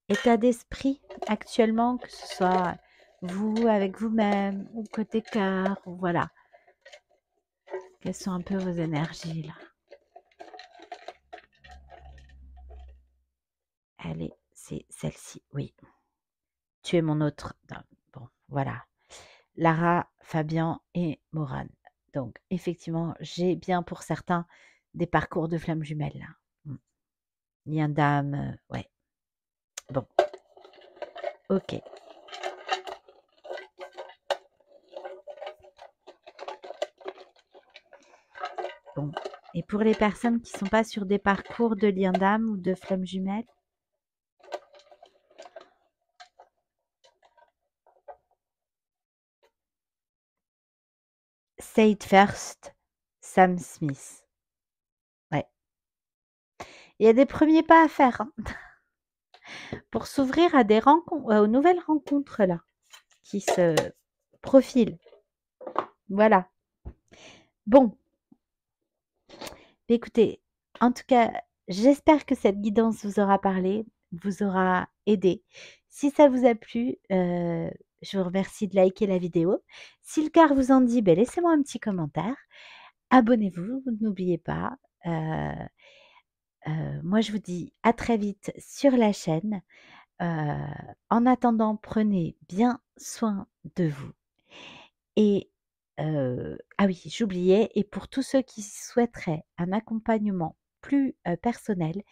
état d'esprit actuellement, que ce soit vous avec vous-même ou côté cœur, voilà. Quelles sont un peu vos énergies là? Allez, c'est celle-ci, oui. Tu es mon autre. Non, bon, voilà. Lara, Fabien et Morane. Donc, effectivement, j'ai bien pour certains des parcours de flammes jumelles là. Lien d'âme, ouais. Bon, ok. Bon. Et pour les personnes qui ne sont pas sur des parcours de lien d'âme ou de flammes jumelles? Say it first, Sam Smith. Ouais. Il y a des premiers pas à faire hein, pour s'ouvrir à des rencontres, aux nouvelles rencontres là, qui se profilent. Voilà. Bon, écoutez, en tout cas, j'espère que cette guidance vous aura parlé, vous aura aidé. Si ça vous a plu, je vous remercie de liker la vidéo. Si le cœur vous en dit, ben, laissez-moi un petit commentaire. Abonnez-vous, n'oubliez pas. Moi, je vous dis à très vite sur la chaîne. En attendant, prenez bien soin de vous. Et ah oui, j'oubliais, et pour tous ceux qui souhaiteraient un accompagnement plus personnel,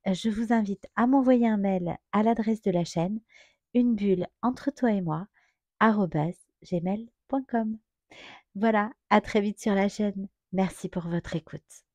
je vous invite à m'envoyer un mail à l'adresse de la chaîne, une bulle entre toi et moi, @gmail.com. Voilà, à très vite sur la chaîne. Merci pour votre écoute.